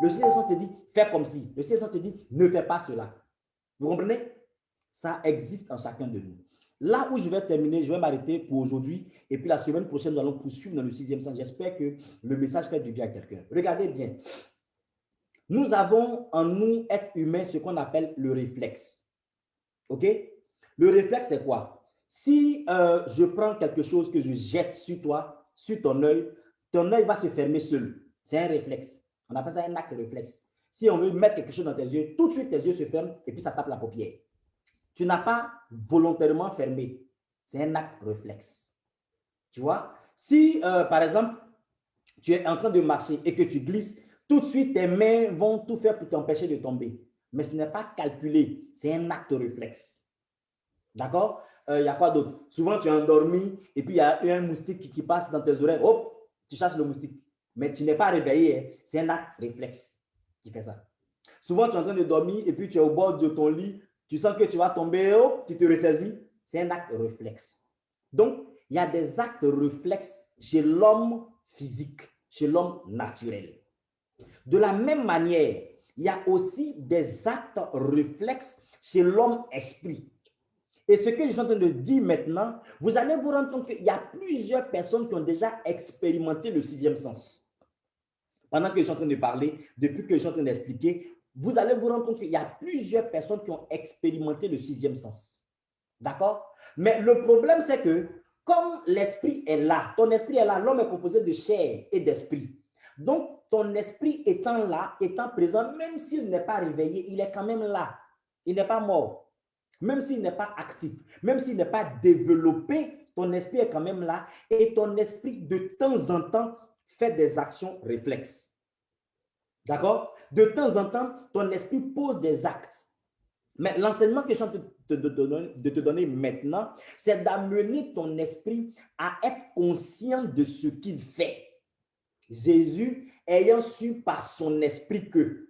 Le sixième sens te dit, fais comme si. Le sixième sens te dit, ne fais pas cela. Vous comprenez? Ça existe en chacun de nous. Là où je vais terminer, je vais m'arrêter pour aujourd'hui. Et puis la semaine prochaine, nous allons poursuivre dans le sixième sens. J'espère que le message fait du bien à quelqu'un. Regardez bien. Nous avons en nous, être humain, ce qu'on appelle le réflexe. OK? Le réflexe, c'est quoi? Si je prends quelque chose que je jette sur toi, sur ton œil va se fermer seul. C'est un réflexe. On appelle ça un acte réflexe. Si on veut mettre quelque chose dans tes yeux, tout de suite tes yeux se ferment et puis ça tape la paupière. Tu n'as pas volontairement fermé. C'est un acte réflexe. Tu vois? Si, par exemple, tu es en train de marcher et que tu glisses, tout de suite, tes mains vont tout faire pour t'empêcher de tomber. Mais ce n'est pas calculé, c'est un acte réflexe. D'accord? Il y a quoi d'autre? Souvent, tu es endormi et puis il y a un moustique qui passe dans tes oreilles. Hop, tu chasses le moustique. Mais tu n'es pas réveillé. Hein. C'est un acte réflexe qui fait ça. Souvent, tu es en train de dormir et puis tu es au bord de ton lit. Tu sens que tu vas tomber. Hop, tu te ressaisis. C'est un acte réflexe. Donc, il y a des actes réflexes chez l'homme physique, chez l'homme naturel. De la même manière, il y a aussi des actes réflexes chez l'homme esprit. Et ce que je suis en train de dire maintenant, vous allez vous rendre compte qu'il y a plusieurs personnes qui ont déjà expérimenté le sixième sens. Pendant que je suis en train de parler, depuis que je suis en train d'expliquer, vous allez vous rendre compte qu'il y a plusieurs personnes qui ont expérimenté le sixième sens. D'accord? Mais le problème, c'est que comme l'esprit est là, ton esprit est là, l'homme est composé de chair et d'esprit. Donc, ton esprit étant là, étant présent, même s'il n'est pas réveillé, il est quand même là. Il n'est pas mort. Même s'il n'est pas actif, même s'il n'est pas développé, ton esprit est quand même là et ton esprit, de temps en temps, fait des actions réflexes. D'accord? De temps en temps, ton esprit pose des actes. Mais l'enseignement que je suis en train de te donner maintenant, c'est d'amener ton esprit à être conscient de ce qu'il fait. Jésus ayant su par son esprit que,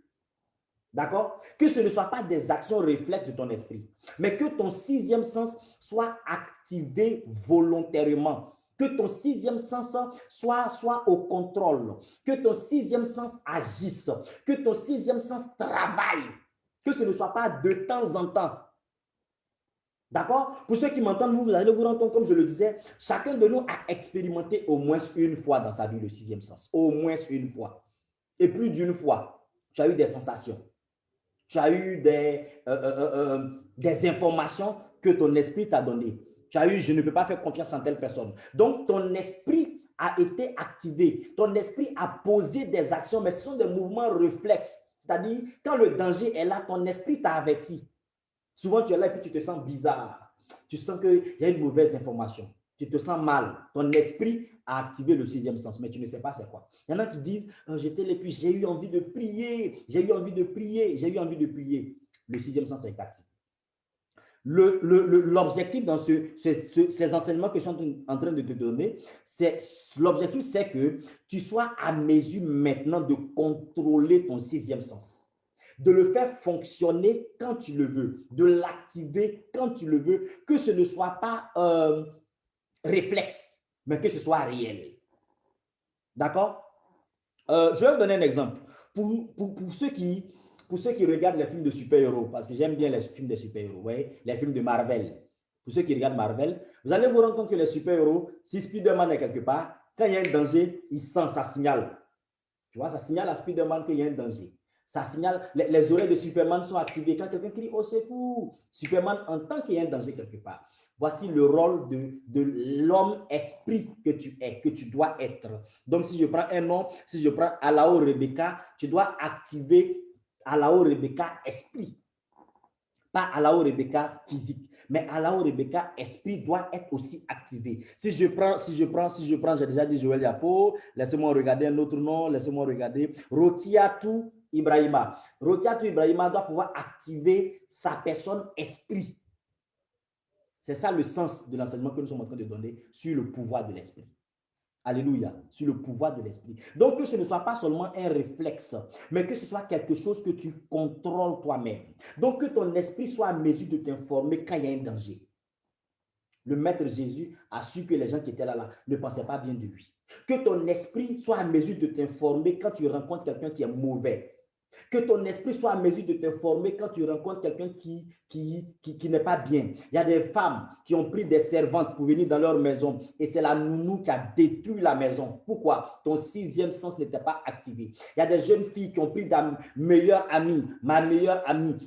d'accord, que ce ne soit pas des actions réflexes de ton esprit, mais que ton sixième sens soit activé volontairement, que ton sixième sens soit au contrôle, que ton sixième sens agisse, que ton sixième sens travaille, que ce ne soit pas de temps en temps. D'accord? Pour ceux qui m'entendent, vous allez vous rendre compte, comme je le disais, chacun de nous a expérimenté au moins une fois dans sa vie le sixième sens. Au moins une fois. Et plus d'une fois, tu as eu des sensations. Tu as eu des informations que ton esprit t'a données. Tu as eu, je ne peux pas faire confiance en telle personne. Donc, ton esprit a été activé. Ton esprit a posé des actions, mais ce sont des mouvements réflexes. C'est-à-dire, quand le danger est là, ton esprit t'a averti. Souvent, tu es là et puis tu te sens bizarre. Tu sens qu'il y a une mauvaise information. Tu te sens mal. Ton esprit a activé le sixième sens, mais tu ne sais pas c'est quoi. Il y en a qui disent, j'étais là et puis j'ai eu envie de prier, j'ai eu envie de prier, j'ai eu envie de prier. Le sixième sens est activé. L'objectif dans ces enseignements que je suis en train de te donner, l'objectif c'est que tu sois à mesure maintenant de contrôler ton sixième sens. De le faire fonctionner quand tu le veux, de l'activer quand tu le veux, que ce ne soit pas réflexe, mais que ce soit réel. D'accord? Je vais vous donner un exemple. Pour ceux qui regardent les films de super-héros, parce que j'aime bien les films de super-héros, ouais, les films de Marvel. Pour ceux qui regardent Marvel, vous allez vous rendre compte que les super-héros, si Spider-Man est quelque part, quand il y a un danger, il sent, ça signale. Tu vois, ça signale à Spider-Man qu'il y a un danger. Ça signale, les oreilles de Superman sont activées. Quand quelqu'un crie au secours, Superman entend qu'il y a un danger quelque part. Voici le rôle de l'homme-esprit que tu es, que tu dois être. Donc, si je prends un nom, si je prends Alao Rebecca, tu dois activer Alao Rebecca esprit. Pas Alao Rebecca physique, mais Alao Rebecca esprit doit être aussi activé. Si je prends, j'ai déjà dit Joël Yapo, laissez-moi regarder un autre nom, laissez-moi regarder Rokiatou Ibrahima. Rokiatou Ibrahima doit pouvoir activer sa personne esprit. C'est ça le sens de l'enseignement que nous sommes en train de donner sur le pouvoir de l'esprit. Alléluia, sur le pouvoir de l'esprit. Donc, que ce ne soit pas seulement un réflexe, mais que ce soit quelque chose que tu contrôles toi-même. Donc, que ton esprit soit à mesure de t'informer quand il y a un danger. Le Maître Jésus a su que les gens qui étaient là ne pensaient pas bien de lui. Que ton esprit soit à mesure de t'informer quand tu rencontres quelqu'un qui est mauvais. Que ton esprit soit à mesure de t'informer quand tu rencontres quelqu'un qui n'est pas bien. Il y a des femmes qui ont pris des servantes pour venir dans leur maison et c'est la nounou qui a détruit la maison. Pourquoi? Ton sixième sens n'était pas activé. Il y a des jeunes filles qui ont pris ma meilleure amie,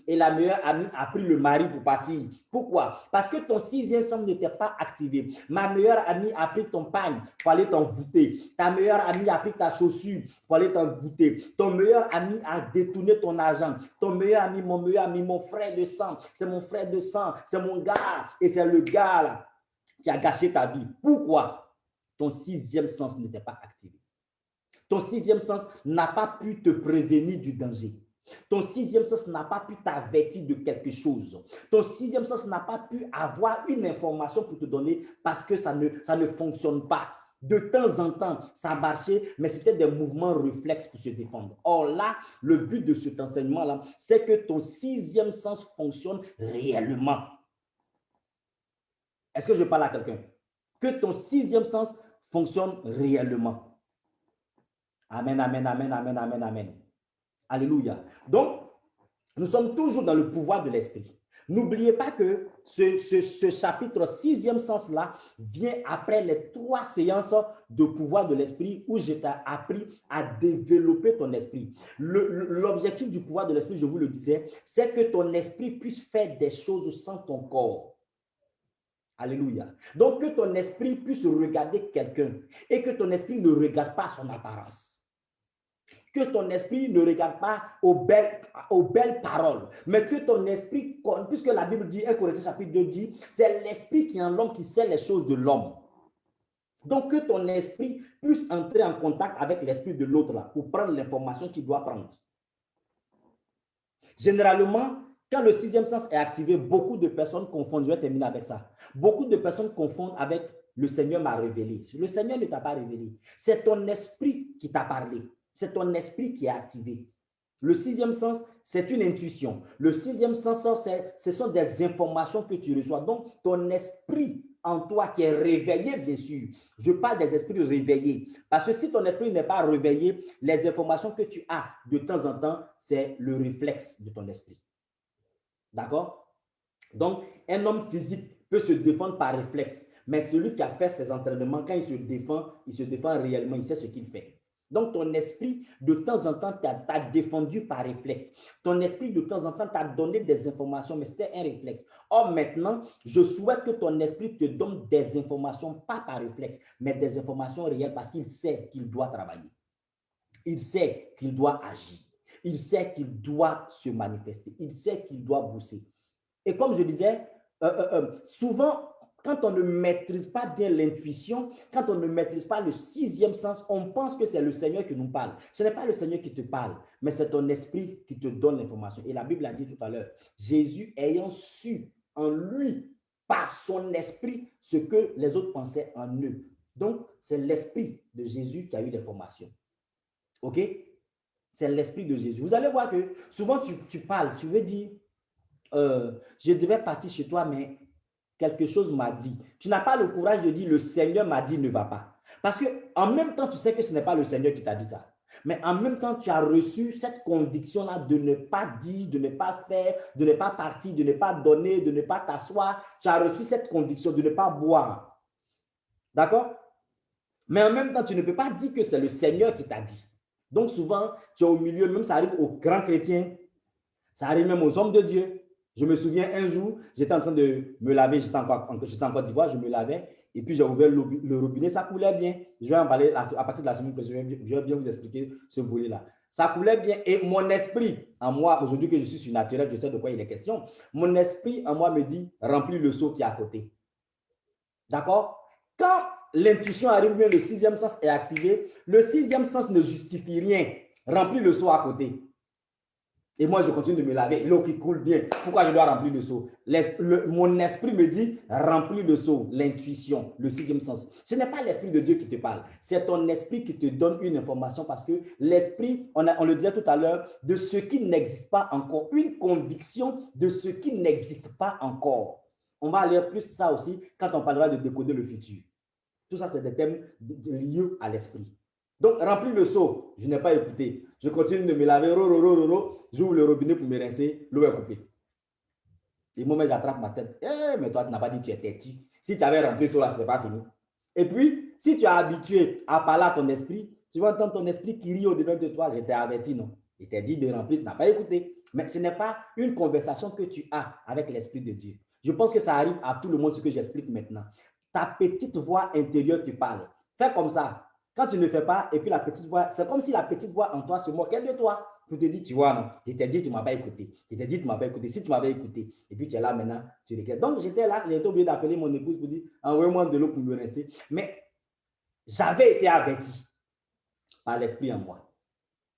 et la meilleure amie a pris le mari pour partir. Pourquoi? Parce que ton sixième sens n'était pas activé. Ma meilleure amie a pris ton pagne pour aller t'envoûter. Ta meilleure amie a pris ta chaussure pour aller t'envoûter. Ton meilleur ami a détourné ton argent. Ton meilleur ami, mon frère de sang, c'est mon frère de sang, c'est mon gars. Et c'est le gars là qui a gâché ta vie. Pourquoi? Ton sixième sens n'était pas activé. Ton sixième sens n'a pas pu te prévenir du danger. Ton sixième sens n'a pas pu t'avertir de quelque chose. Ton sixième sens n'a pas pu avoir une information pour te donner parce que ça ne fonctionne pas. De temps en temps, ça marchait, mais c'était des mouvements réflexes pour se défendre. Or là, le but de cet enseignement-là, c'est que ton sixième sens fonctionne réellement. Est-ce que je parle à quelqu'un? Que ton sixième sens fonctionne réellement. Amen, amen, amen, amen, amen, amen. Alléluia. Donc, nous sommes toujours dans le pouvoir de l'esprit. N'oubliez pas que ce chapitre sixième sens-là vient après les 3 séances de pouvoir de l'esprit où je t'ai appris à développer ton esprit. L'objectif du pouvoir de l'esprit, je vous le disais, c'est que ton esprit puisse faire des choses sans ton corps. Alléluia. Donc, que ton esprit puisse regarder quelqu'un et que ton esprit ne regarde pas son apparence. Que ton esprit ne regarde pas aux belles paroles, mais que ton esprit, puisque la Bible dit, 1 Corinthiens chapitre 2 dit, c'est l'esprit qui est en l'homme qui sait les choses de l'homme. Donc, que ton esprit puisse entrer en contact avec l'esprit de l'autre là pour prendre l'information qu'il doit prendre. Généralement, quand le sixième sens est activé, beaucoup de personnes confondent, je vais terminer avec ça, beaucoup de personnes confondent avec le Seigneur m'a révélé. Le Seigneur ne t'a pas révélé. C'est ton esprit qui t'a parlé. C'est ton esprit qui est activé. Le sixième sens, c'est une intuition. Le sixième sens, ce sont des informations que tu reçois. Donc, ton esprit en toi qui est réveillé, bien sûr. Je parle des esprits réveillés. Parce que si ton esprit n'est pas réveillé, les informations que tu as de temps en temps, c'est le réflexe de ton esprit. D'accord? Donc, un homme physique peut se défendre par réflexe. Mais celui qui a fait ses entraînements, quand il se défend réellement, il sait ce qu'il fait. Donc, ton esprit, de temps en temps, t'a défendu par réflexe. Ton esprit, de temps en temps, t'a donné des informations, mais c'était un réflexe. Or, maintenant, je souhaite que ton esprit te donne des informations, pas par réflexe, mais des informations réelles parce qu'il sait qu'il doit travailler. Il sait qu'il doit agir. Il sait qu'il doit se manifester. Il sait qu'il doit bosser. Et comme je disais, souvent, quand on ne maîtrise pas bien l'intuition, quand on ne maîtrise pas le sixième sens, on pense que c'est le Seigneur qui nous parle. Ce n'est pas le Seigneur qui te parle, mais c'est ton esprit qui te donne l'information. Et la Bible a dit tout à l'heure, Jésus ayant su en lui, par son esprit, ce que les autres pensaient en eux. Donc, c'est l'esprit de Jésus qui a eu l'information. OK? C'est l'esprit de Jésus. Vous allez voir que souvent tu parles, tu veux dire, je devais partir chez toi, mais quelque chose m'a dit. Tu n'as pas le courage de dire, le Seigneur m'a dit, ne va pas. Parce qu'en même temps, tu sais que ce n'est pas le Seigneur qui t'a dit ça. Mais en même temps, tu as reçu cette conviction-là de ne pas dire, de ne pas faire, de ne pas partir, de ne pas donner, de ne pas t'asseoir. Tu as reçu cette conviction de ne pas boire. D'accord? Mais en même temps, tu ne peux pas dire que c'est le Seigneur qui t'a dit. Donc souvent, tu es au milieu, même ça arrive aux grands chrétiens, ça arrive même aux hommes de Dieu. Je me souviens un jour, j'étais en train de me laver, j'étais en Côte d'Ivoire, je me lavais, et puis j'ai ouvert le robinet, ça coulait bien. Je vais en parler à partir de la semaine prochaine, je vais bien vous expliquer ce volet-là. Ça coulait bien, et mon esprit, en moi, aujourd'hui que je suis surnaturel, je sais de quoi il est question, mon esprit en moi me dit, remplis le seau qui est à côté. D'accord? Quand l'intuition arrive bien, le sixième sens est activé, le sixième sens ne justifie rien. Remplis le seau à côté. Et moi, je continue de me laver, l'eau qui coule bien. Pourquoi je dois remplir le seau? Mon esprit me dit, remplis le seau, l'intuition, le sixième sens. Ce n'est pas l'esprit de Dieu qui te parle, c'est ton esprit qui te donne une information parce que l'esprit, on le disait tout à l'heure, de ce qui n'existe pas encore, une conviction de ce qui n'existe pas encore. On va lire plus ça aussi quand on parlera de décoder le futur. Tout ça, c'est des thèmes liés à l'esprit. Donc, remplis le seau. Je n'ai pas écouté. Je continue de me laver. J'ouvre le robinet pour me rincer. L'eau est coupée. Et moi, j'attrape ma tête. Mais toi, tu n'as pas dit que tu es têtu. Si tu avais rempli le seau là, ce n'était pas fini. Et puis, si tu es habitué à parler à ton esprit, tu vas entendre ton esprit qui rit au-dedans de toi. Je t'ai averti, non? Il t'a dit de remplir, tu n'as pas écouté. Mais ce n'est pas une conversation que tu as avec l'esprit de Dieu. Je pense que ça arrive à tout le monde, ce que j'explique maintenant. Ta petite voix intérieure te parle. Fais comme ça. Quand tu ne fais pas, et puis la petite voix, c'est comme si la petite voix en toi se moquait de toi. Pour te dire, tu vois, non, je t'ai dit, tu ne m'as pas écouté. Je t'ai dit, tu ne m'as pas écouté. Si tu m'avais écouté, et puis tu es là maintenant, tu regrettes. Donc, j'étais là, j'ai été obligé d'appeler mon épouse pour dire, envoie-moi de l'eau pour me rincer. Mais j'avais été averti par l'esprit en moi.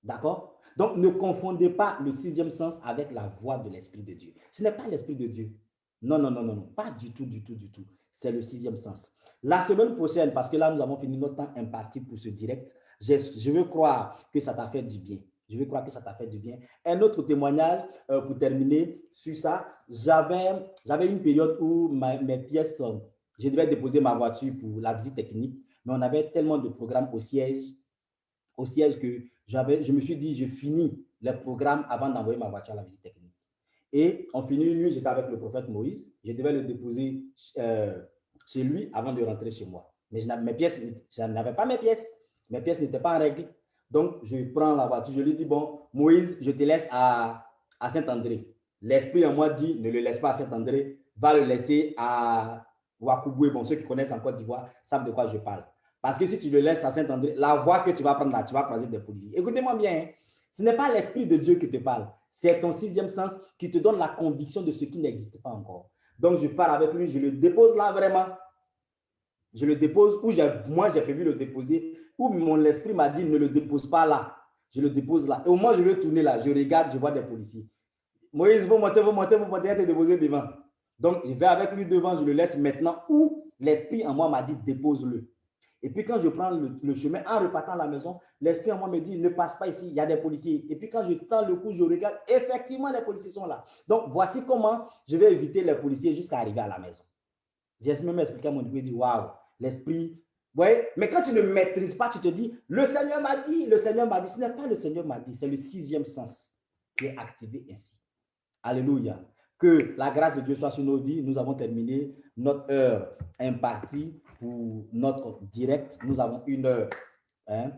D'accord? Donc, ne confondez pas le sixième sens avec la voix de l'esprit de Dieu. Ce n'est pas l'esprit de Dieu. Non, non, non, non, non, pas du tout, du tout, du tout. C'est le sixième sens. La semaine prochaine, parce que là, nous avons fini notre temps imparti pour ce direct, je veux croire que ça t'a fait du bien. Je veux croire que ça t'a fait du bien. Un autre témoignage pour terminer sur ça. J'avais une période où mes pièces, je devais déposer ma voiture pour la visite technique, mais on avait tellement de programmes au siège que je me suis dit, je finis les programmes avant d'envoyer ma voiture à la visite technique. Et on finit une nuit, j'étais avec le prophète Moïse. Je devais le déposer chez lui avant de rentrer chez moi. Mais je n'avais pas mes pièces. Mes pièces n'étaient pas en règle. Donc, je prends la voiture. Je lui dis, bon, Moïse, je te laisse à Saint-André. L'esprit en moi dit, ne le laisse pas à Saint-André. Va le laisser à Ouakouboue. Bon, ceux qui connaissent en Côte d'Ivoire savent de quoi je parle. Parce que si tu le laisses à Saint-André, la voie que tu vas prendre là, tu vas croiser des policiers. Écoutez-moi bien, hein. Ce n'est pas l'esprit de Dieu qui te parle. C'est ton sixième sens qui te donne la conviction de ce qui n'existe pas encore. Donc, je pars avec lui, je le dépose là vraiment. Je le dépose où moi, j'ai prévu le déposer, où mon esprit m'a dit ne le dépose pas là. Je le dépose là. Et au moins, je vais tourner là. Je regarde, je vois des policiers. Moïse, vous montez, et te déposer devant. Donc, je vais avec lui devant, je le laisse maintenant où l'esprit en moi m'a dit dépose-le. Et puis quand je prends le chemin, en repartant à la maison, l'esprit en moi me dit, ne passe pas ici, il y a des policiers. Et puis quand je tends le cou, je regarde, effectivement, les policiers sont là. Donc, voici comment je vais éviter les policiers jusqu'à arriver à la maison. J'ai même expliqué à mon époux, dit, waouh, l'esprit. Ouais, mais quand tu ne maîtrises pas, tu te dis, le Seigneur m'a dit, le Seigneur m'a dit. Ce n'est pas le Seigneur m'a dit, c'est le sixième sens qui est activé ainsi. Alléluia. Que la grâce de Dieu soit sur nos vies. Nous avons terminé notre heure impartie pour notre direct. Nous avons une heure. Hein?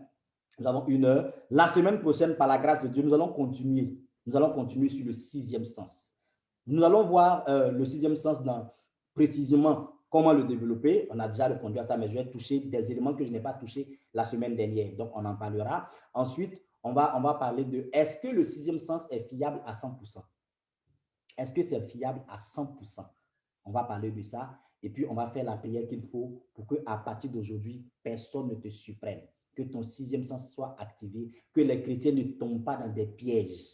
Nous avons une heure. La semaine prochaine, par la grâce de Dieu, nous allons continuer. Nous allons continuer sur le sixième sens. Nous allons voir le sixième sens dans précisément comment le développer. On a déjà répondu à ça, mais je vais toucher des éléments que je n'ai pas touchés la semaine dernière. Donc, on en parlera. Ensuite, on va parler de est-ce que le sixième sens est fiable à 100%? Est-ce que c'est fiable à 100%? On va parler de ça et puis on va faire la prière qu'il faut pour qu'à partir d'aujourd'hui, personne ne te surprenne, que ton sixième sens soit activé, que les chrétiens ne tombent pas dans des pièges,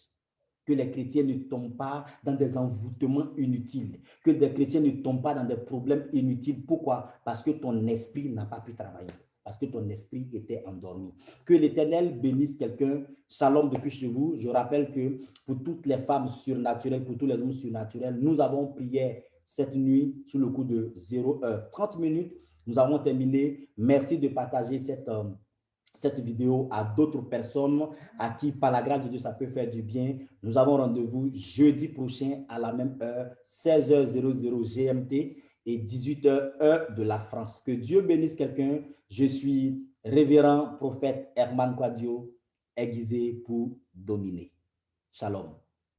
que les chrétiens ne tombent pas dans des envoûtements inutiles, que les chrétiens ne tombent pas dans des problèmes inutiles. Pourquoi? Parce que ton esprit n'a pas pu travailler. Parce que ton esprit était endormi. Que l'Éternel bénisse quelqu'un. Shalom depuis chez vous. Je rappelle que pour toutes les femmes surnaturelles, pour tous les hommes surnaturels, nous avons prié cette nuit sur le coup de 0 heure 30 minutes. Nous avons terminé. Merci de partager cette vidéo à d'autres personnes à qui, par la grâce de Dieu, ça peut faire du bien. Nous avons rendez-vous jeudi prochain à la même heure, 16h00 GMT et 18h heure de la France. Que Dieu bénisse quelqu'un. Je suis révérend prophète Herman Quadio, aiguisé pour dominer. Shalom.